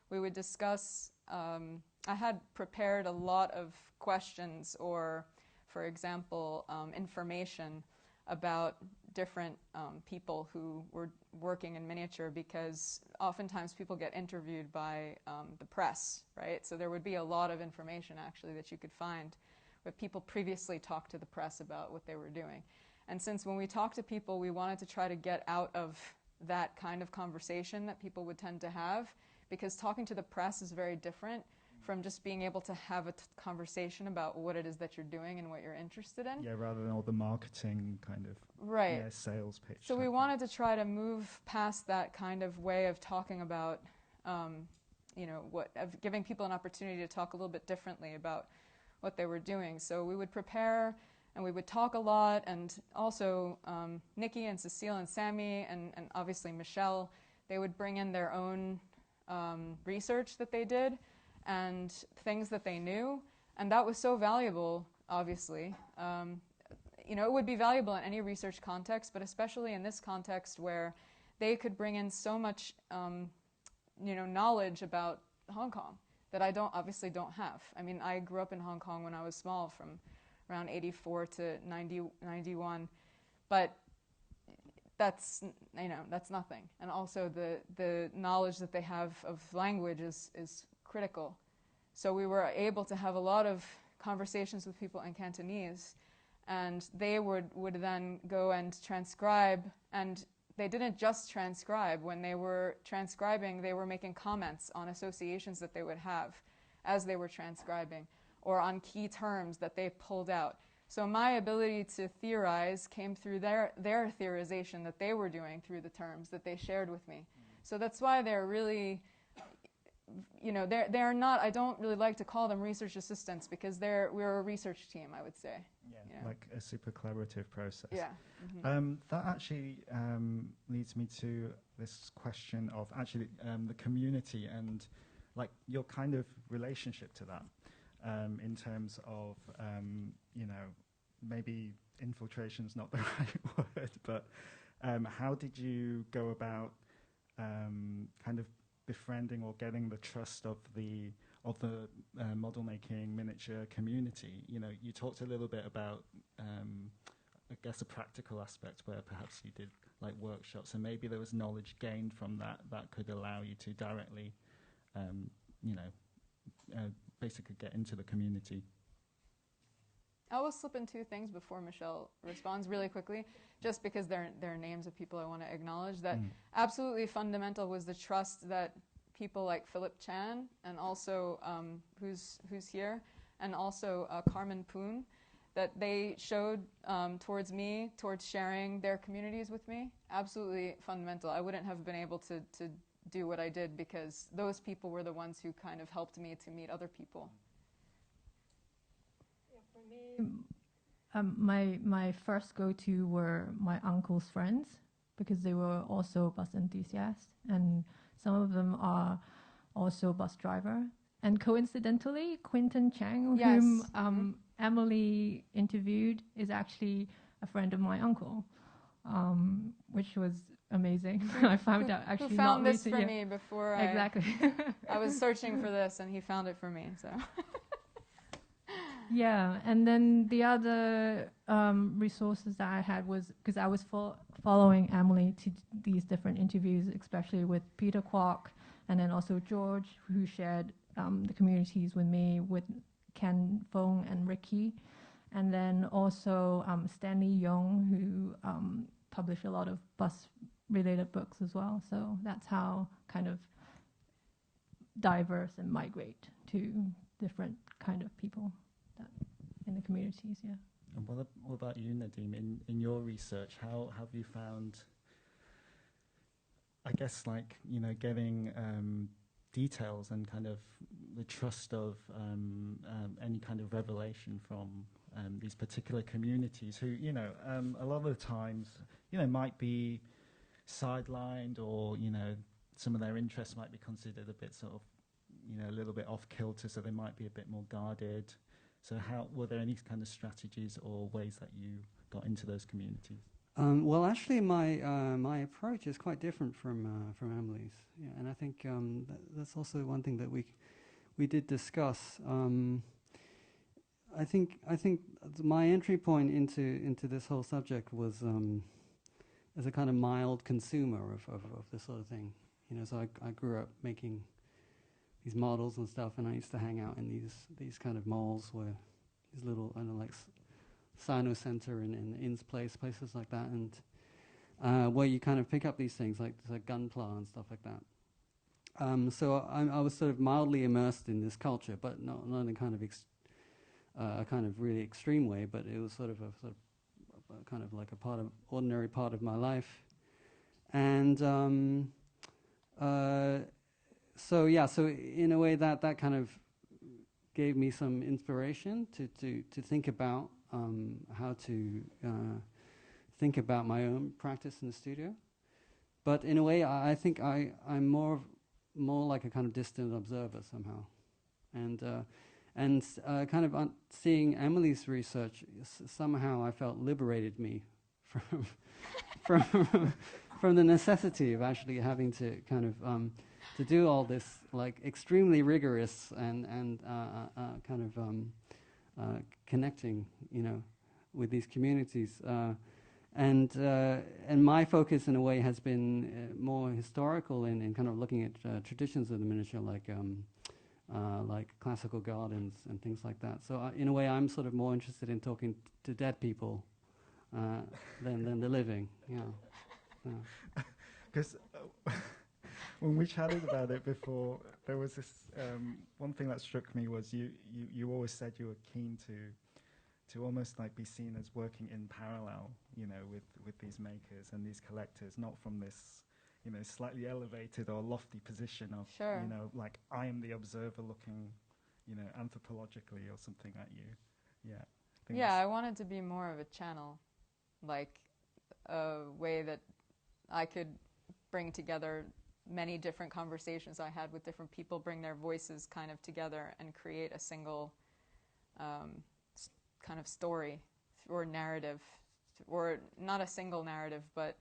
Speaker 4: We would discuss, I had prepared a lot of questions or, for example, information about different people who were working in miniature, because oftentimes people get interviewed by the press, right? So there would be a lot of information actually that you could find where people previously talked to the press about what they were doing. And since when we talked to people, we wanted to try to get out of that kind of conversation that people would tend to have, because talking to the press is very different from just being able to have a conversation about what it is that you're doing and what you're interested in.
Speaker 3: Yeah, rather than all the marketing kind of sales pitch.
Speaker 4: So we wanted to try to move past that kind of way of talking about, of giving people an opportunity to talk a little bit differently about what they were doing. So we would prepare and we would talk a lot, and also Nikki and Cecile and Sammy and obviously Michelle, they would bring in their own research that they did and things that they knew, and that was so valuable, obviously. It would be valuable in any research context, but especially in this context where they could bring in so much, knowledge about Hong Kong that I obviously don't have. I mean, I grew up in Hong Kong when I was small, from around 84 to 91, but that's nothing. And also the knowledge that they have of language is critical. So we were able to have a lot of conversations with people in Cantonese, and they would then go and transcribe, and they didn't just transcribe. When they were transcribing, they were making comments on associations that they would have as they were transcribing, or on key terms that they pulled out. So my ability to theorize came through their theorization that they were doing through the terms that they shared with me. So that's why they're really they're not. I don't really like to call them research assistants because we're a research team, I would say.
Speaker 3: Yeah, like a super collaborative process.
Speaker 4: Yeah.
Speaker 3: That actually leads me to this question of actually the community and like your kind of relationship to that in terms of maybe infiltration's not the right word, but how did you go about kind of befriending or getting the trust of the model making miniature community? You talked a little bit about I guess a practical aspect where perhaps you did like workshops and maybe there was knowledge gained from that could allow you to directly basically get into the community.
Speaker 4: I will slip in two things before Michelle responds really quickly, just because they're names of people I want to acknowledge. That absolutely fundamental was the trust that people like Philip Chan and also who's here, and also Carmen Poon, that they showed towards me, towards sharing their communities with me. Absolutely fundamental. I wouldn't have been able to do what I did because those people were the ones who kind of helped me to meet other people.
Speaker 6: My first go-to were my uncle's friends because they were also bus enthusiasts, and some of them are also bus driver. And coincidentally, Quinton Chang,
Speaker 4: Yes.
Speaker 6: whom Emily interviewed, is actually a friend of my uncle, which was amazing. I found out actually
Speaker 4: who found
Speaker 6: not
Speaker 4: this for me before
Speaker 6: exactly.
Speaker 4: I was searching for this, and he found it for me. So.
Speaker 6: Yeah, and then the other resources that I had was because I was following Emily to these different interviews, especially with Peter Kwok, and then also George, who shared the communities with me, with Ken Fong and Ricky, and then also Stanley Young, who published a lot of bus-related books as well. So that's how kind of diverse and migrate to different kind of people in the communities, yeah.
Speaker 3: And what about you, Nadim? In your research, how have you found, I guess, like, getting details and kind of the trust of any kind of revelation from these particular communities who, a lot of the times, might be sidelined or, some of their interests might be considered a bit sort of, a little bit off kilter, so they might be a bit more guarded. So were there any kind of strategies or ways that you got into those communities?
Speaker 5: Well, actually, my approach is quite different from Emily's, and I think that's also one thing that we did discuss. I think my entry point into this whole subject was as a kind of mild consumer of this sort of thing. So I grew up making these models and stuff, and I used to hang out in these kind of malls where these little, like Sino Center in Inns Place, places like that, and where you kind of pick up these things like Gunpla and stuff like that. So I was sort of mildly immersed in this culture, but not in a kind of a kind of really extreme way. But it was sort of a kind of like a ordinary part of my life, and so in a way that kind of gave me some inspiration to think about how to think about my own practice in the studio. But in a way, I think I'm more like a kind of distant observer somehow, and kind of seeing Emily's research somehow I felt liberated me from the necessity of actually having to kind of to do all this like extremely rigorous and kind of connecting, with these communities. And my focus in a way has been more historical in kind of looking at traditions of the miniature, like classical gardens and things like that. So in a way, I'm sort of more interested in talking to dead people than the living.
Speaker 3: Because when we chatted about it before, there was this one thing that struck me was you always said you were keen to almost like be seen as working in parallel, with these makers and these collectors, not from this slightly elevated or lofty position of,
Speaker 4: Sure.
Speaker 3: like I am the observer looking, anthropologically or something at you. Yeah.
Speaker 4: I wanted to be more of a channel, like a way that I could bring together many different conversations I had with different people, bring their voices kind of together and create a single kind of story or narrative, or not a single narrative, but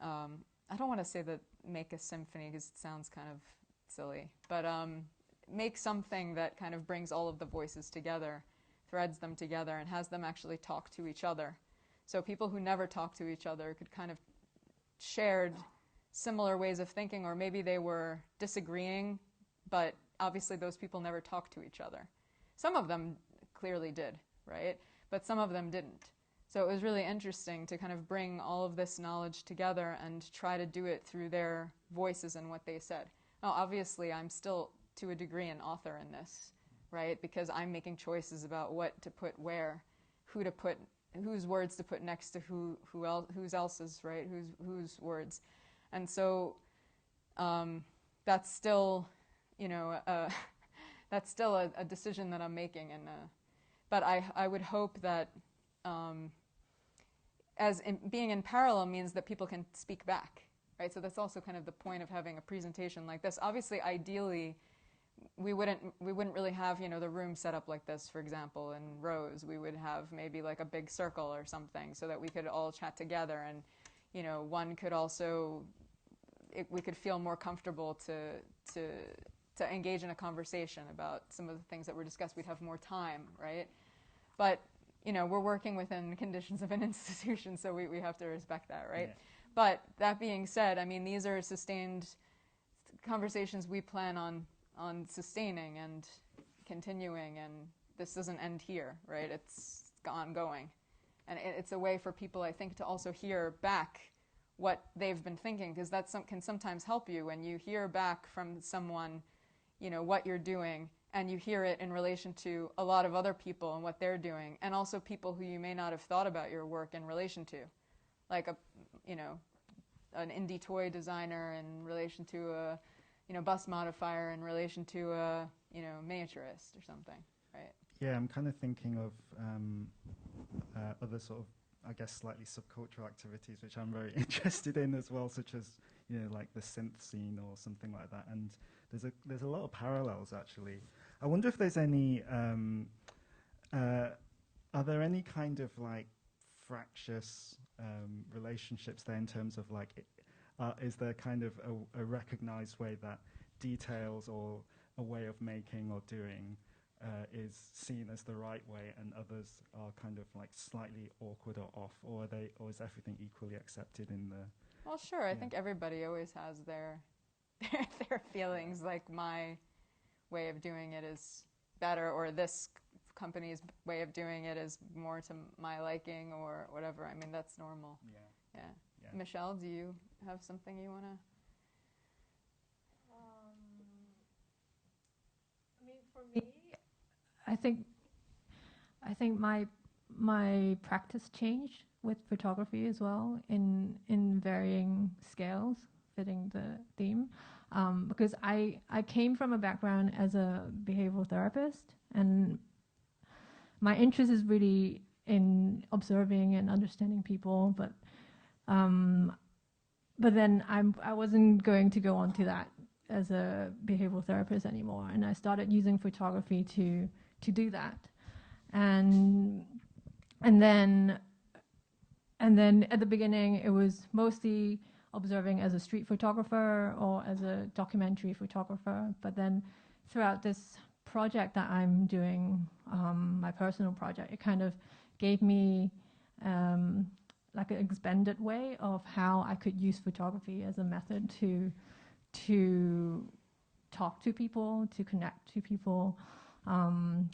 Speaker 4: I don't want to say that make a symphony because it sounds kind of silly, but make something that kind of brings all of the voices together, threads them together, and has them actually talk to each other. So people who never talk to each other could kind of shared similar ways of thinking, or maybe they were disagreeing, but obviously those people never talked to each other. Some of them clearly did, right? But some of them didn't. So it was really interesting to kind of bring all of this knowledge together and try to do it through their voices and what they said. Now, obviously, I'm still, to a degree, an author in this, right? Because I'm making choices about what to put where, who to put, whose words to put next to whose else's, right? Whose words. And so that's still, that's still a decision that I'm making. But I would hope that being in parallel means that people can speak back, right? So that's also kind of the point of having a presentation like this. Obviously, ideally, we wouldn't really have, the room set up like this, for example, in rows. We would have maybe like a big circle or something so that we could all chat together, and, one could also, we could feel more comfortable to engage in a conversation about some of the things that were discussed. We'd have more time, right? But we're working within conditions of an institution, so we have to respect that, right? Yeah. But that being said, I mean, these are sustained conversations we plan on sustaining and continuing, and this doesn't end here, right? It's ongoing. And it's a way for people, I think, to also hear back what they've been thinking, because that can sometimes help you when you hear back from someone, what you're doing, and you hear it in relation to a lot of other people and what they're doing, and also people who you may not have thought about your work in relation to, like an indie toy designer in relation to a bus modifier in relation to a miniaturist or something, right?
Speaker 3: Yeah, I'm kind of thinking of other sort of, I guess, slightly subcultural activities which I'm very interested in as well, such as like the synth scene or something like that. And there's a lot of parallels actually. I wonder if there's any are there any kind of like fractious relationships there in terms of like is there kind of a recognized way that details or a way of making or doing is seen as the right way, and others are kind of like slightly awkward or off, or is everything equally accepted in the?
Speaker 4: Well, sure. I think everybody always has their feelings. Like my way of doing it is better, or this company's way of doing it is more to my liking, or whatever. I mean, that's normal. Yeah. Michelle, do you have something you want to?
Speaker 6: I mean, for me, I think my practice changed with photography as well in varying scales, fitting the theme, because I came from a background as a behavioral therapist, and my interest is really in observing and understanding people, but then I wasn't going to go on to that as a behavioral therapist anymore, and I started using photography to do that, and then at the beginning it was mostly observing as a street photographer or as a documentary photographer, but then throughout this project that I'm doing, my personal project, it kind of gave me like an expanded way of how I could use photography as a method to talk to people, to connect to people.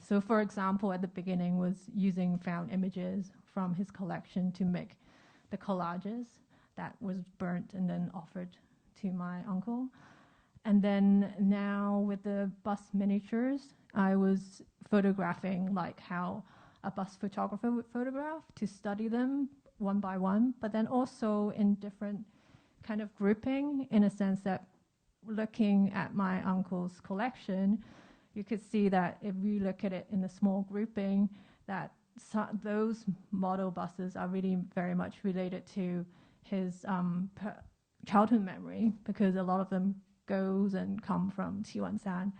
Speaker 6: So for example, at the beginning was using found images from his collection to make the collages that was burnt and then offered to my uncle. And then now with the bus miniatures, I was photographing like how a bus photographer would photograph, to study them one by one, but then also in different kind of grouping, in a sense that looking at my uncle's collection, you could see that if we look at it in a small grouping, that those model buses are really very much related to his childhood memory, because a lot of them goes and come from Qiwanshan.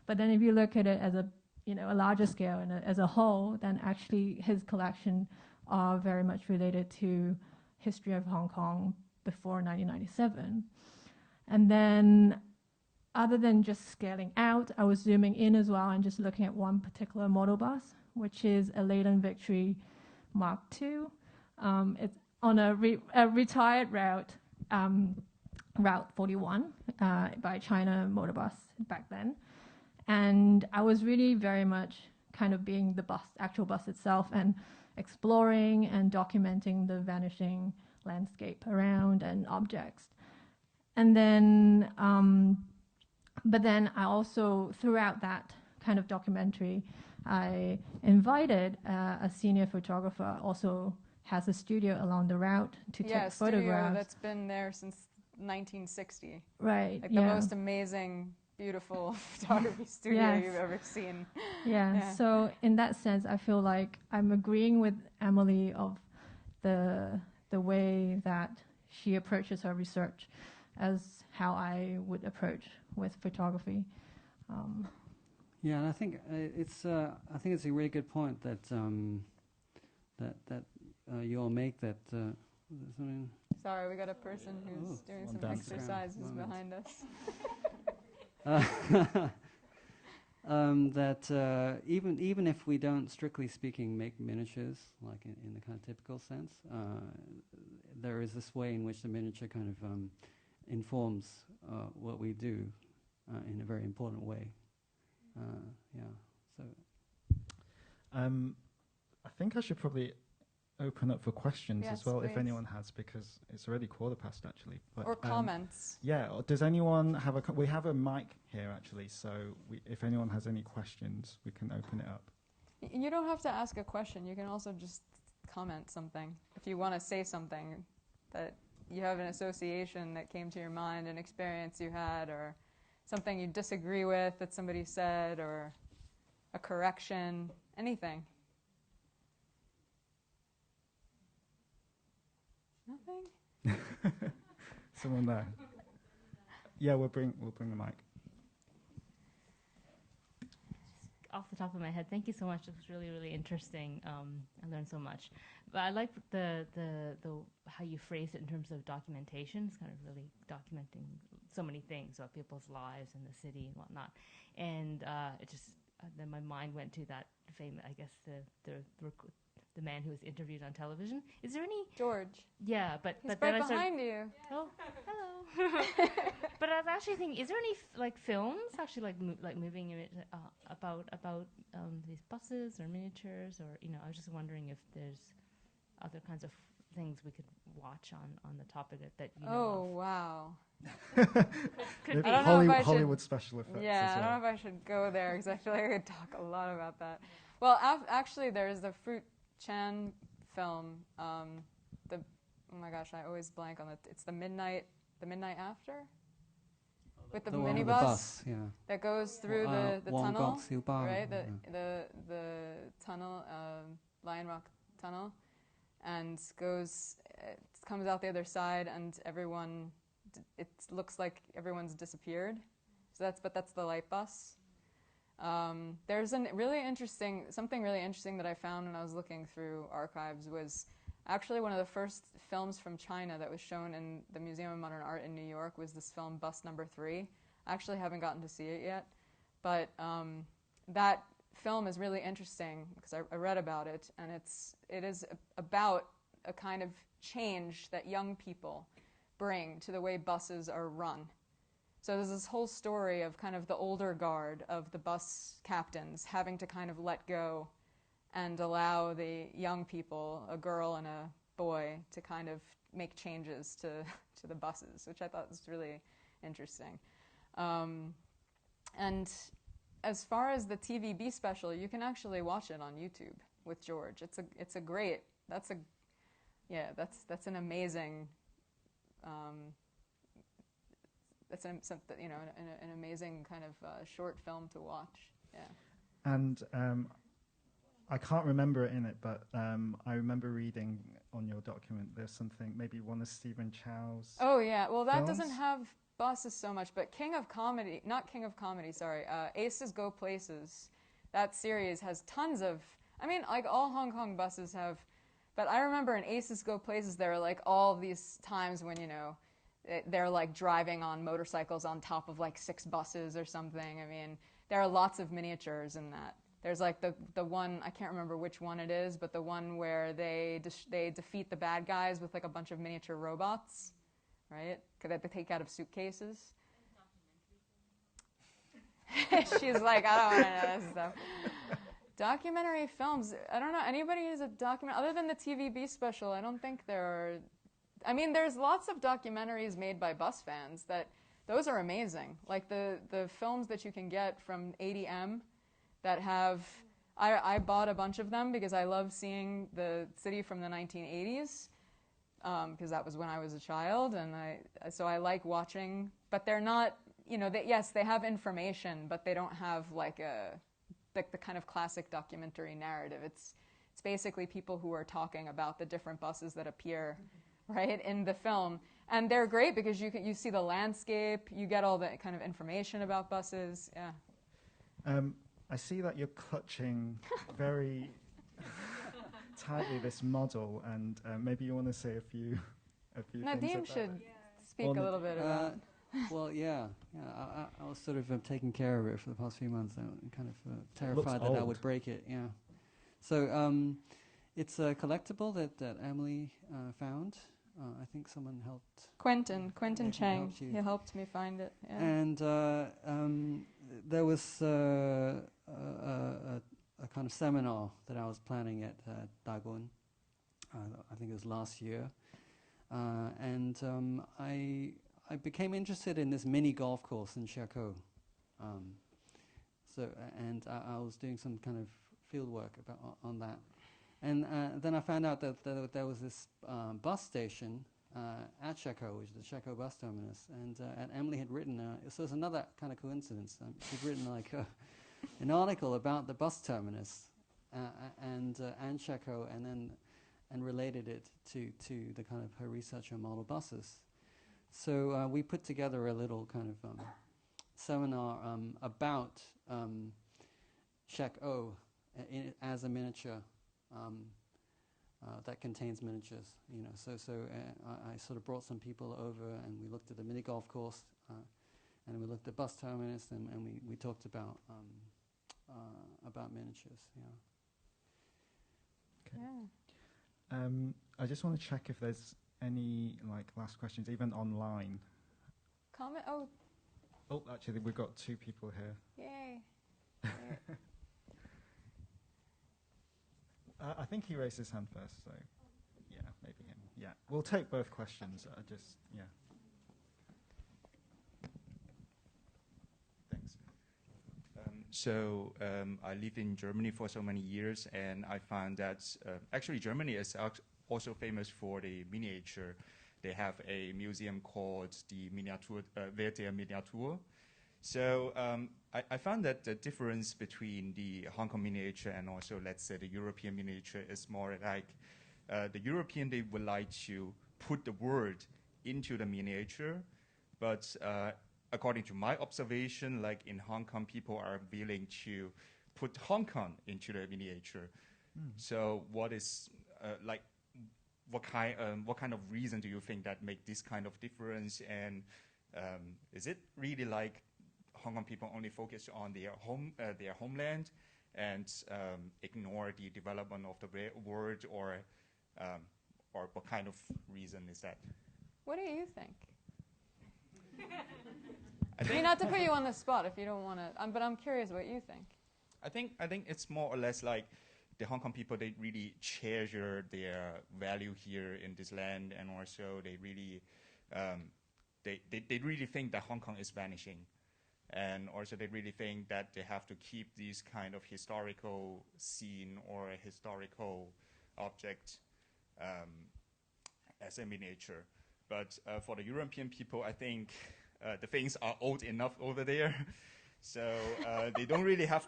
Speaker 6: But then if you look at it as a larger scale and as a whole, then actually his collection are very much related to history of Hong Kong before 1997. And then other than just scaling out, I was zooming in as well and just looking at one particular model bus, which is a Leyland Victory Mark II. It's on a retired route, Route 41 by China Motor Bus back then. And I was really very much kind of being the actual bus itself, and exploring and documenting the vanishing landscape around and objects. And then, but then I also, throughout that kind of documentary, I invited a senior photographer, also has a studio along the route to take photographs.
Speaker 4: Yeah, studio that's been there since 1960.
Speaker 6: Right.
Speaker 4: Like the most amazing, beautiful photography studio you've ever seen.
Speaker 6: Yeah. So in that sense, I feel like I'm agreeing with Emily of the way that she approaches her research as how I would approach with photography.
Speaker 5: Yeah, and I think it's a really good point that you all make. That
Speaker 4: sorry, we got a person who's doing some exercises behind us.
Speaker 5: That even if we don't, strictly speaking, make miniatures like in the kind of typical sense, there is this way in which the miniature kind of informs what we do in a very important way. So
Speaker 3: I think I should probably open up for questions as well,
Speaker 4: please.
Speaker 3: if anyone has, because it's already 15:15 actually. But,
Speaker 4: or comments.
Speaker 3: Yeah, does anyone have we have a mic here actually, so if anyone has any questions, we can open it up.
Speaker 4: You don't have to ask a question. You can also just comment something. If you want to say something that you have an association that came to your mind, an experience you had, or something you disagree with that somebody said, or a correction, anything. Nothing?
Speaker 3: Someone there. Yeah, we'll bring the mic.
Speaker 7: Off the top of my head, thank you so much. It was really, really interesting. I learned so much. But I like the how you phrase it in terms of documentation. It's kind of really documenting so many things about people's lives in the city and whatnot. And it just then my mind went to that famous, I guess, the man who was interviewed on television. Is there any
Speaker 4: George?
Speaker 7: Yeah, but
Speaker 4: He's
Speaker 7: but
Speaker 4: right
Speaker 7: then I
Speaker 4: behind you.
Speaker 7: Oh, hello. But I was actually thinking, is there any like films actually like moving image about these buses or miniatures, or I was just wondering if there's other kinds of things we could watch on the topic that you know
Speaker 4: Oh
Speaker 7: of.
Speaker 4: Wow.
Speaker 7: Could be.
Speaker 3: Hollywood special effects.
Speaker 4: Yeah,
Speaker 3: as well.
Speaker 4: I don't know if I should go there because I feel like I could talk a lot about that. Well, actually, there's the Fruit Chan film. Oh my gosh, I always blank on it. It's the midnight after, with the minibus that goes through the tunnel, right? The tunnel, Lion Rock tunnel, and comes out the other side, and everyone. It looks like everyone's disappeared. So that's the light bus. There's something really interesting that I found when I was looking through archives was actually one of the first films from China that was shown in the Museum of Modern Art in New York was this film Bus Number 3. I actually haven't gotten to see it yet, but that film is really interesting because I read about it, and it is about a kind of change that young people bring to the way buses are run. So there's this whole story of kind of the older guard of the bus captains having to kind of let go and allow the young people, a girl and a boy, to kind of make changes to the buses, which I thought was really interesting. And as far as the TVB special, you can actually watch it on YouTube with George. That's an amazing that's an amazing kind of short film to watch. Yeah.
Speaker 3: And I can't remember it in it, but I remember reading on your document there's something, maybe one of Stephen Chow's.
Speaker 4: Oh yeah, well that
Speaker 3: films?
Speaker 4: doesn't have buses so much, but Aces Go Places, that series has tons of, I mean, like all Hong Kong buses have, but I remember in Aces Go Places there are like all these times when, you know, they're like driving on motorcycles on top of like 6 buses or something. I mean, there are lots of miniatures in that. There's like the one, I can't remember which one it is, but the one where they defeat the bad guys with like a bunch of miniature robots, right? That they take out of suitcases. She's like, I don't want to know this stuff. Documentary films, I don't know, anybody who's a document, other than the TVB special, I don't think there are, I mean, there's lots of documentaries made by bus fans those are amazing. Like the films that you can get from 80M that have, I bought a bunch of them because I love seeing the city from the 1980s, because that was when I was a child, and so I like watching, but they're not, you know, yes, they have information, but they don't have like the kind of classic documentary narrative. It's basically people who are talking about the different buses that appear, right, in the film. And they're great because you see the landscape, you get all the kind of information about buses. Yeah.
Speaker 3: I see that you're clutching very tightly this model, and maybe you want to say a few things
Speaker 4: Nadim
Speaker 3: about
Speaker 4: should
Speaker 3: it.
Speaker 4: speak a little bit about.
Speaker 5: Well, yeah. I was sort of taking care of it for the past few months. I'm kind of terrified that I would break it. Yeah. So it's a collectible that Emily found. I think someone helped.
Speaker 4: Quentin Chang. He helped me find it. Yeah.
Speaker 5: And there was a kind of seminar that I was planning at Dagon. I think it was last year. And I became interested in this mini golf course in Chiaco. I was doing some kind of field work on that. And then I found out that there was this bus station at Chiaco, which is the Chiaco bus terminus. And Emily had written, so it's another kind of coincidence. She'd written like an article about the bus terminus and Chiaco, and related it to the kind of her research on model buses. So we put together a little kind of seminar about Chiaco as a miniature that contains miniatures, you know. So I sort of brought some people over, and we looked at the mini golf course, and we looked at bus terminus, and we talked about miniatures. Yeah.
Speaker 3: Okay. Yeah. I just want to check if there's any like last questions, even online.
Speaker 4: Comment?
Speaker 3: Oh, actually, we've got 2 people here.
Speaker 4: Yay.
Speaker 3: I think he raised his hand first, so yeah, maybe him. Yeah, we'll take both questions. Thanks.
Speaker 8: I lived in Germany for so many years, and I found that actually Germany is also famous for the miniature. They have a museum called the Welt der Miniatur. So I found that the difference between the Hong Kong miniature and also, let's say, the European miniature is more like the European, they would like to put the word into the miniature. But according to my observation, like in Hong Kong, people are willing to put Hong Kong into the miniature. So what is what kind of reason do you think that make this kind of difference? And is it really like Hong Kong people only focus on their homeland and ignore the development of the world, or what kind of reason is that?
Speaker 4: What do you think? I mean, not to put you on the spot if you don't want to, but I'm curious what you think.
Speaker 8: I think it's more or less like the Hong Kong people, they really treasure their value here in this land, and also they really they really think that Hong Kong is vanishing. And also they really think that they have to keep this kind of historical scene or a historical object as a miniature. But for the European people, I think the things are old enough over there. So they don't really have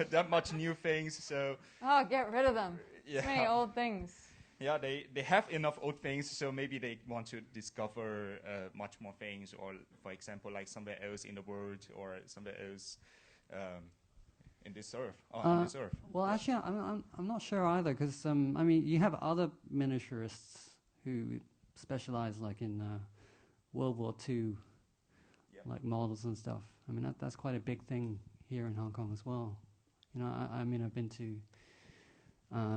Speaker 8: that much new things. So
Speaker 4: get rid of them.
Speaker 8: Yeah.
Speaker 4: Too many old things.
Speaker 8: Yeah, they have enough old things, so maybe they want to discover much more things, or for example, like somewhere else in the world, or somewhere else in this earth. On this earth.
Speaker 5: Well, actually, I'm not sure either, because I mean, you have other miniaturists who specialize like in World War II, like models and stuff. I mean, that's quite a big thing here in Hong Kong as well. You know, I mean, I've been to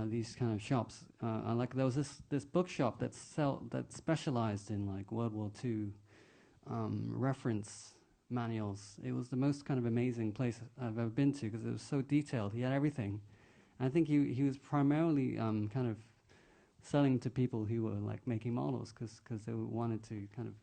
Speaker 5: these kind of shops. Like there was this bookshop that specialized in like World War II reference manuals. It was the most kind of amazing place I've ever been to, because it was so detailed. He had everything. And I think he was primarily kind of selling to people who were like making models, because they wanted to kind of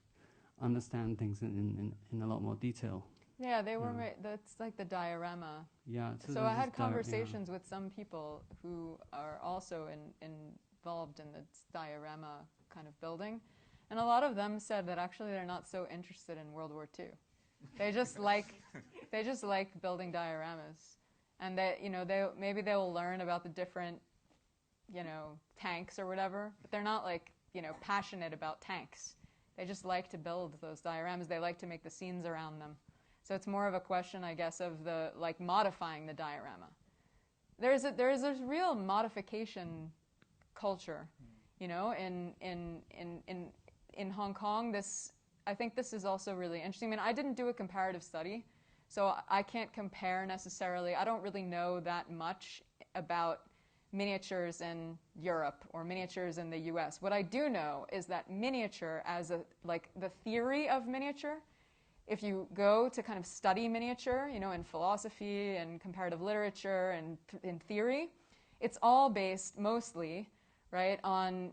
Speaker 5: understand things in a lot more detail.
Speaker 4: Yeah, they were. That's like the diorama.
Speaker 5: Yeah.
Speaker 4: So I had conversations with some people who are also involved in this diorama kind of building, and a lot of them said that actually they're not so interested in World War II. They just like building dioramas, and that maybe they will learn about the different tanks or whatever, but they're not like passionate about tanks. They just like to build those dioramas. They like to make the scenes around them. So it's more of a question, I guess, of the modifying the diorama. There is a real modification culture, in Hong Kong. I think this is also really interesting. I mean, I didn't do a comparative study, so I can't compare necessarily. I don't really know that much about miniatures in Europe or miniatures in the US. What I do know is that miniature as the theory of miniature, if you go to kind of study miniature, in philosophy and comparative literature and in theory, it's all based mostly, right, on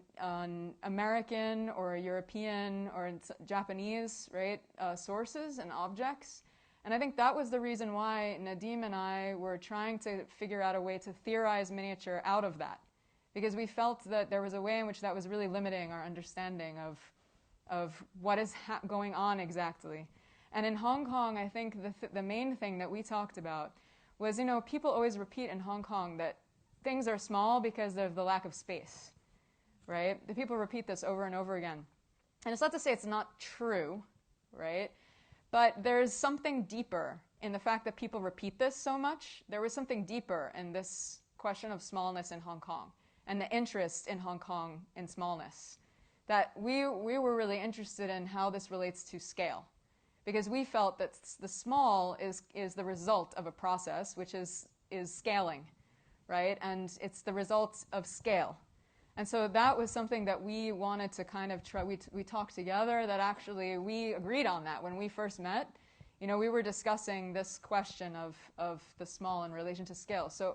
Speaker 4: American or European or Japanese, right, sources and objects. And I think that was the reason why Nadim and I were trying to figure out a way to theorize miniature out of that, because we felt that there was a way in which that was really limiting our understanding of what is going on exactly. And in Hong Kong, I think the main thing that we talked about was, people always repeat in Hong Kong that things are small because of the lack of space, right? The people repeat this over and over again. And it's not to say it's not true, right? But there's something deeper in the fact that people repeat this so much. There was something deeper in this question of smallness in Hong Kong and the interest in Hong Kong in smallness, that we were really interested in how this relates to scale. Because we felt that the small is the result of a process, which is scaling, right? And it's the result of scale. And so that was something that we wanted to kind of try. We talked together that actually we agreed on that when we first met. We were discussing this question of the small in relation to scale. So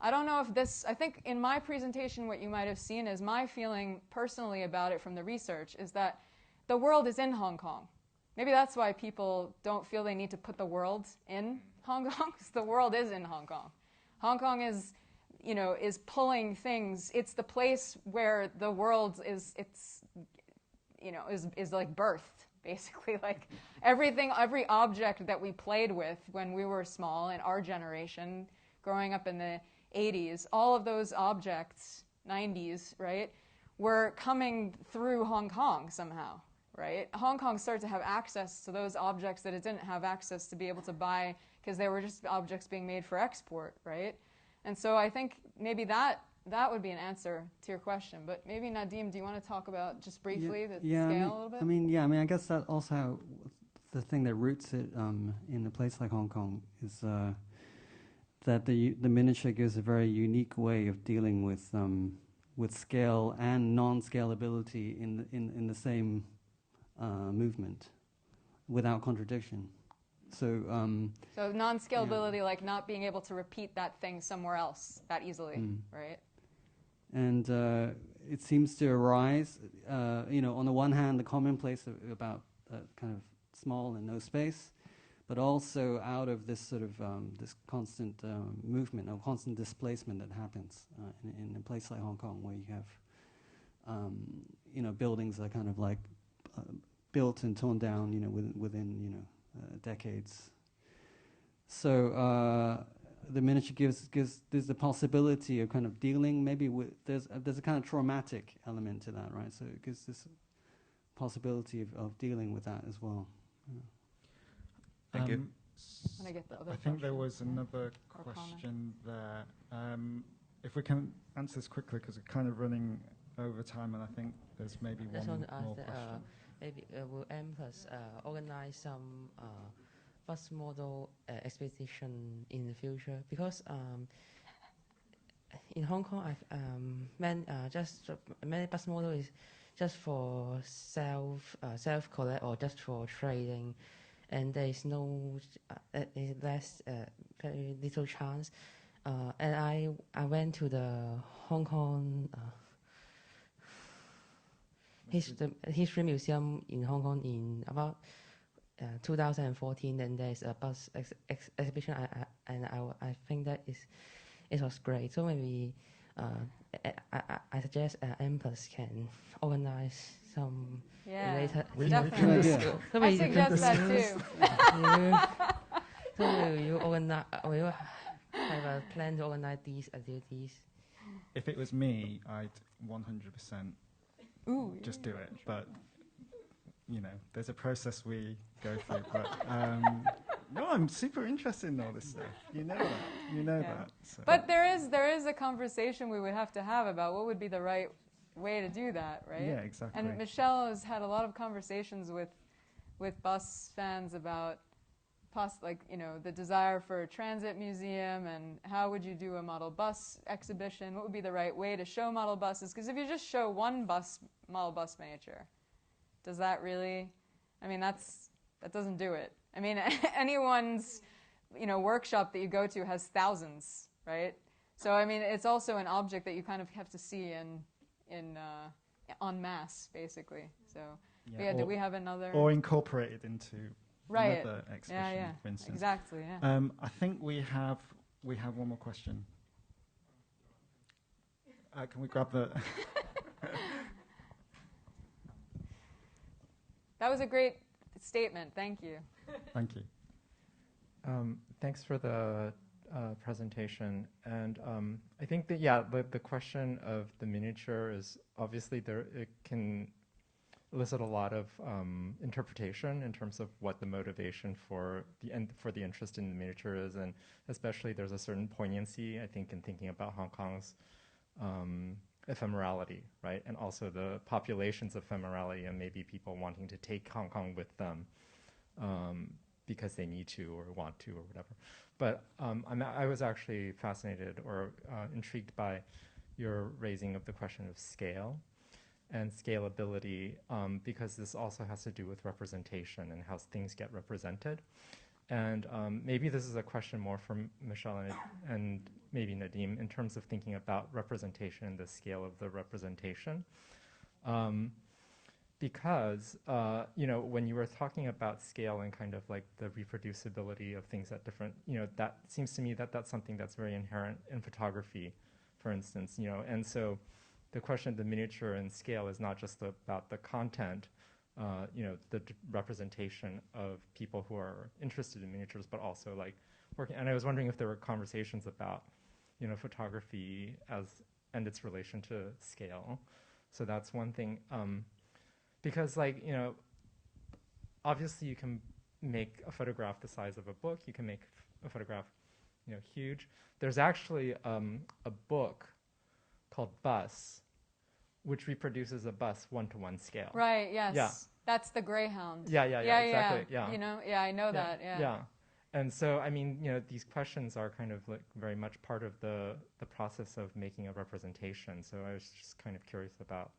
Speaker 4: I don't know if I think in my presentation what you might have seen is my feeling personally about it from the research is that the world is in Hong Kong. Maybe that's why people don't feel they need to put the world in Hong Kong, because the world is in Hong Kong. Hong Kong is pulling things. It's the place where the world is like birthed, basically. Like every object that we played with when we were small in our generation, growing up in the 80s, all of those objects, 90s, right, were coming through Hong Kong somehow. Right? Hong Kong started to have access to those objects that it didn't have access to be able to buy because they were just objects being made for export, right? And so I think maybe that would be an answer to your question. But maybe Nadim, do you want to talk about just briefly the scale a little bit?
Speaker 5: I guess that also the thing that roots it in a place like Hong Kong is that the miniature gives a very unique way of dealing with scale and non-scalability in the same movement without contradiction. So non-scalability,
Speaker 4: like not being able to repeat that thing somewhere else that easily, right?
Speaker 5: And it seems to arise, on the one hand, the commonplace about kind of small and no space, but also out of this sort of this constant movement or constant displacement that happens in a place like Hong Kong, where you have, buildings are kind of like built and torn down, within decades. So the miniature gives there's the possibility of kind of dealing maybe with there's a kind of traumatic element to that, right? So it gives this possibility of dealing with that as well. Yeah.
Speaker 8: Thank you.
Speaker 4: When I get the other
Speaker 3: I think there
Speaker 4: question,
Speaker 3: was another
Speaker 4: Or
Speaker 3: question there. If we can answer this quickly, because we're kind of running over time, and I think there's maybe
Speaker 9: I just
Speaker 3: one
Speaker 9: want to ask
Speaker 3: more
Speaker 9: that,
Speaker 3: question.
Speaker 9: maybe will M+ organize some bus model expedition in the future? Because in Hong Kong, many bus model is just for self collect or just for trading, and there is no very little chance. And I went to the Hong Kong history museum in Hong Kong in about 2014, and there's a bus exhibition. I think that it was great. So maybe I suggest M+ can organize some related.
Speaker 4: definitely. I suggest that too.
Speaker 9: So will you have a plan to organize these activities?
Speaker 3: If it was me, I'd 100% just do it. But there's a process we go through. But no, I'm super interested in all this stuff. You know that. So.
Speaker 4: But there is a conversation we would have to have about what would be the right way to do that, right?
Speaker 3: Yeah, exactly.
Speaker 4: And Michelle has had a lot of conversations with bus fans about the desire for a transit museum, and how would you do a model bus exhibition? What would be the right way to show model buses? Because if you just show one model bus miniature, does that really? I mean, that doesn't do it. I mean, anyone's workshop that you go to has thousands, right? So I mean, it's also an object that you kind of have to see in en masse, basically. So do we have another?
Speaker 3: Or incorporated into
Speaker 4: right.
Speaker 3: another exhibition, for instance.
Speaker 4: Exactly. Yeah.
Speaker 3: I think we have one more question. Can we grab the?
Speaker 4: That was a great statement. Thank you.
Speaker 3: Thank you.
Speaker 10: Thanks for the presentation. And I think that, the question of the miniature is obviously it can elicit a lot of interpretation in terms of what the motivation for the interest in the miniature is, and especially there's a certain poignancy, I think, in thinking about Hong Kong's ephemerality, right? And also the population's ephemerality, and maybe people wanting to take Hong Kong with them because they need to or want to or whatever. But I was actually fascinated or intrigued by your raising of the question of scale and scalability, because this also has to do with representation and how things get represented. And maybe this is a question more from Michelle and maybe Nadim in terms of thinking about representation and the scale of the representation. Because, when you were talking about scale and kind of like the reproducibility of things at different, that seems to me that that's something that's very inherent in photography, for instance, and so the question of the miniature and scale is not just about the content, the representation of people who are interested in miniatures, but also like working. And I was wondering if there were conversations about, photography and its relation to scale. So that's one thing. Because obviously you can make a photograph the size of a book. You can make a photograph, huge. There's actually a book called Bus, which reproduces a bus 1-to-1 scale.
Speaker 4: Right. Yes.
Speaker 10: Yeah.
Speaker 4: That's the Greyhound.
Speaker 10: Yeah. Exactly. Yeah.
Speaker 4: I know that. Yeah.
Speaker 10: Yeah. And so, I mean, these questions are kind of like very much part of the process of making a representation. So I was just kind of curious about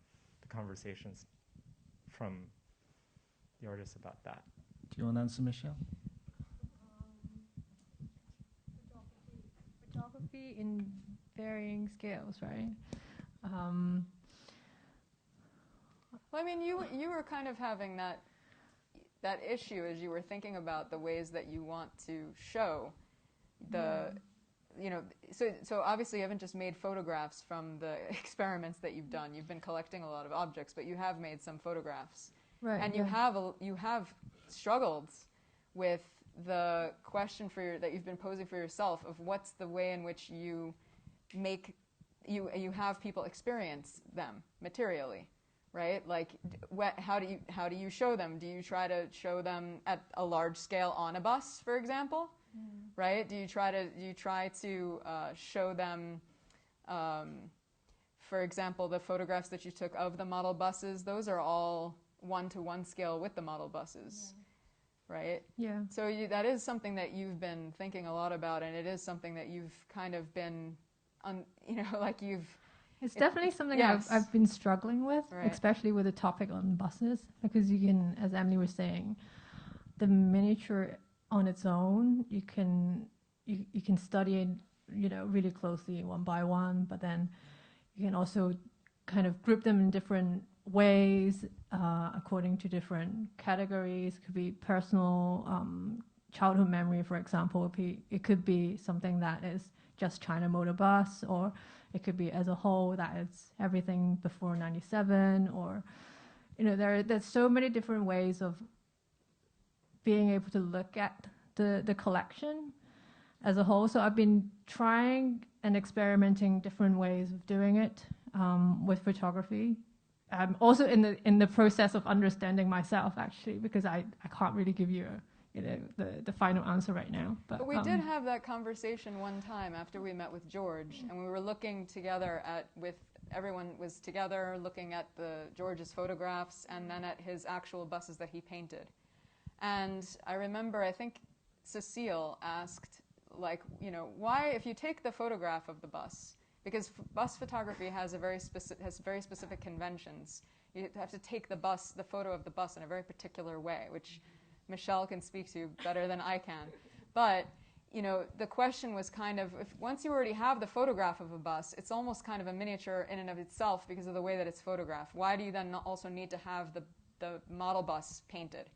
Speaker 10: the conversations from the artists about that.
Speaker 3: Do you want to answer, Michelle?
Speaker 6: Photography in varying scales, right?
Speaker 4: Well, I mean, you were kind of having that issue as you were thinking about the ways that you want to show the, so obviously you haven't just made photographs from the experiments that you've done. You've been collecting a lot of objects, but you have made some photographs.
Speaker 6: Right.
Speaker 4: And you have struggled with the question that you've been posing for yourself of what's the way in which you make you have people experience them materially, right? Like, how do you show them? Do you try to show them at a large scale on a bus, for example, right? Do you try to show them, for example, the photographs that you took of the model buses? Those are all 1-to-1 scale with the model buses. Right?
Speaker 6: Yeah.
Speaker 4: So that is something that you've been thinking a lot about, and it is something that you've kind of been,
Speaker 6: It's definitely something
Speaker 4: yes.
Speaker 6: I've been struggling with,
Speaker 4: Right.
Speaker 6: especially with the topic on buses, because you can, as Emily was saying, the miniature on its own, you can study it, really closely one by one, but then you can also kind of group them in different ways according to different categories. It could be personal childhood memory, for example. It could be something that is just China Motor Bus, or it could be as a whole that it's everything before 97, or there's so many different ways of being able to look at the collection as a whole. So I've been trying and experimenting different ways of doing it with photography. I'm also in the process of understanding myself, actually, because I can't really give you the final answer right now. But
Speaker 4: we did have that conversation one time after we met with George, and we were looking together everyone was together looking at George's photographs and then at his actual buses that he painted. And I remember, I think Cecile asked, why, if you take the photograph of the bus, because bus photography has very specific conventions. You have to take the photo of the bus in a very particular way, which Michelle can speak to better than I can. But, the question was kind of, once you already have the photograph of a bus, it's almost kind of a miniature in and of itself because of the way that it's photographed. Why do you then also need to have the model bus painted?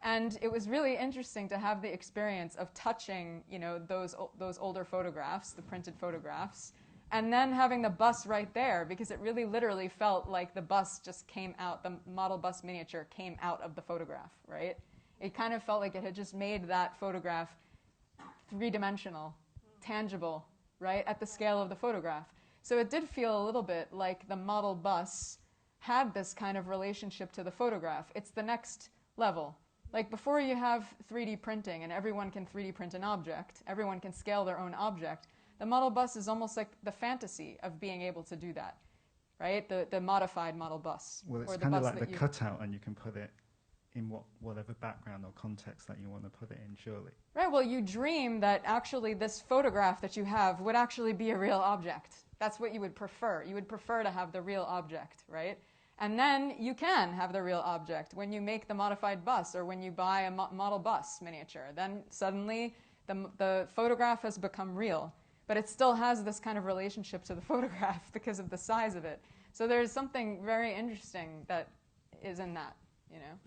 Speaker 4: And it was really interesting to have the experience of touching, those older photographs, the printed photographs, and then having the bus right there, because it really literally felt like the bus just came out, the model bus miniature came out of the photograph, right? It kind of felt like it had just made that photograph three-dimensional, tangible, right, at the scale of the photograph. So it did feel a little bit like the model bus had this kind of relationship to the photograph. It's the next level. Like, before you have 3D printing and everyone can 3D print an object, everyone can scale their own object, the model bus is almost like the fantasy of being able to do that, right? The modified model bus.
Speaker 3: Well, it's
Speaker 4: or the
Speaker 3: kind of
Speaker 4: bus
Speaker 3: like the cutout, and you can put it in whatever background or context that you want to put it in, surely.
Speaker 4: Right, well, you dream that actually this photograph that you have would actually be a real object. That's what you would prefer. You would prefer to have the real object, right? And then you can have the real object when you make the modified bus or when you buy a model bus miniature. Then suddenly the photograph has become real, but it still has this kind of relationship to the photograph because of the size of it. So there's something very interesting that is in that,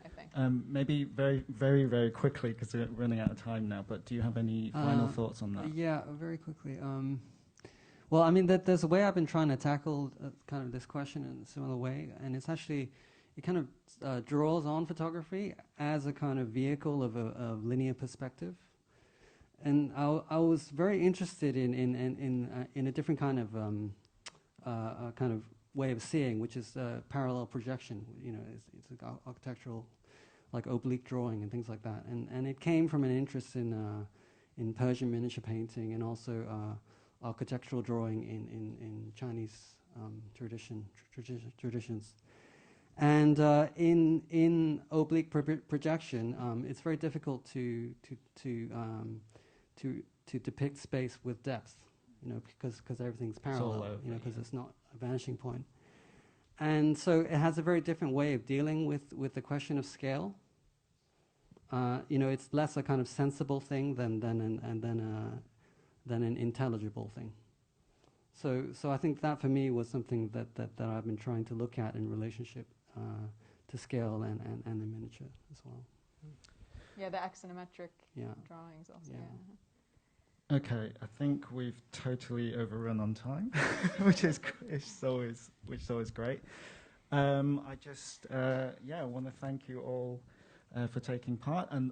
Speaker 4: I think.
Speaker 3: Maybe very, very, very quickly, because we're running out of time now, but do you have any final thoughts on that?
Speaker 5: Yeah, very quickly. Well, I mean, there's a way I've been trying to tackle kind of this question in a similar way, and it's actually, it kind of draws on photography as a kind of vehicle of a linear perspective. And I was very interested in a different kind of way of seeing, which is parallel projection. It's like architectural, like oblique drawing and things like that. And it came from an interest in Persian miniature painting and also architectural drawing in Chinese traditions. And in oblique projection, it's very difficult to depict space with depth, because everything's parallel, because it's not a vanishing point. And so it has a very different way of dealing with the question of scale. It's less a kind of sensible thing than an intelligible thing. So I think that for me was something that I've been trying to look at in relationship to scale and the miniature as well.
Speaker 4: Yeah, the axonometric drawings also.
Speaker 5: Yeah.
Speaker 3: Okay, I think we've totally overrun on time, which is always great. I just, want to thank you all for taking part, and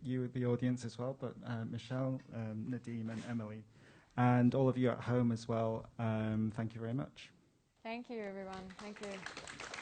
Speaker 3: you, the audience as well, but Michelle, Nadeem, and Emily, and all of you at home as well. Thank you very much.
Speaker 4: Thank you, everyone. Thank you.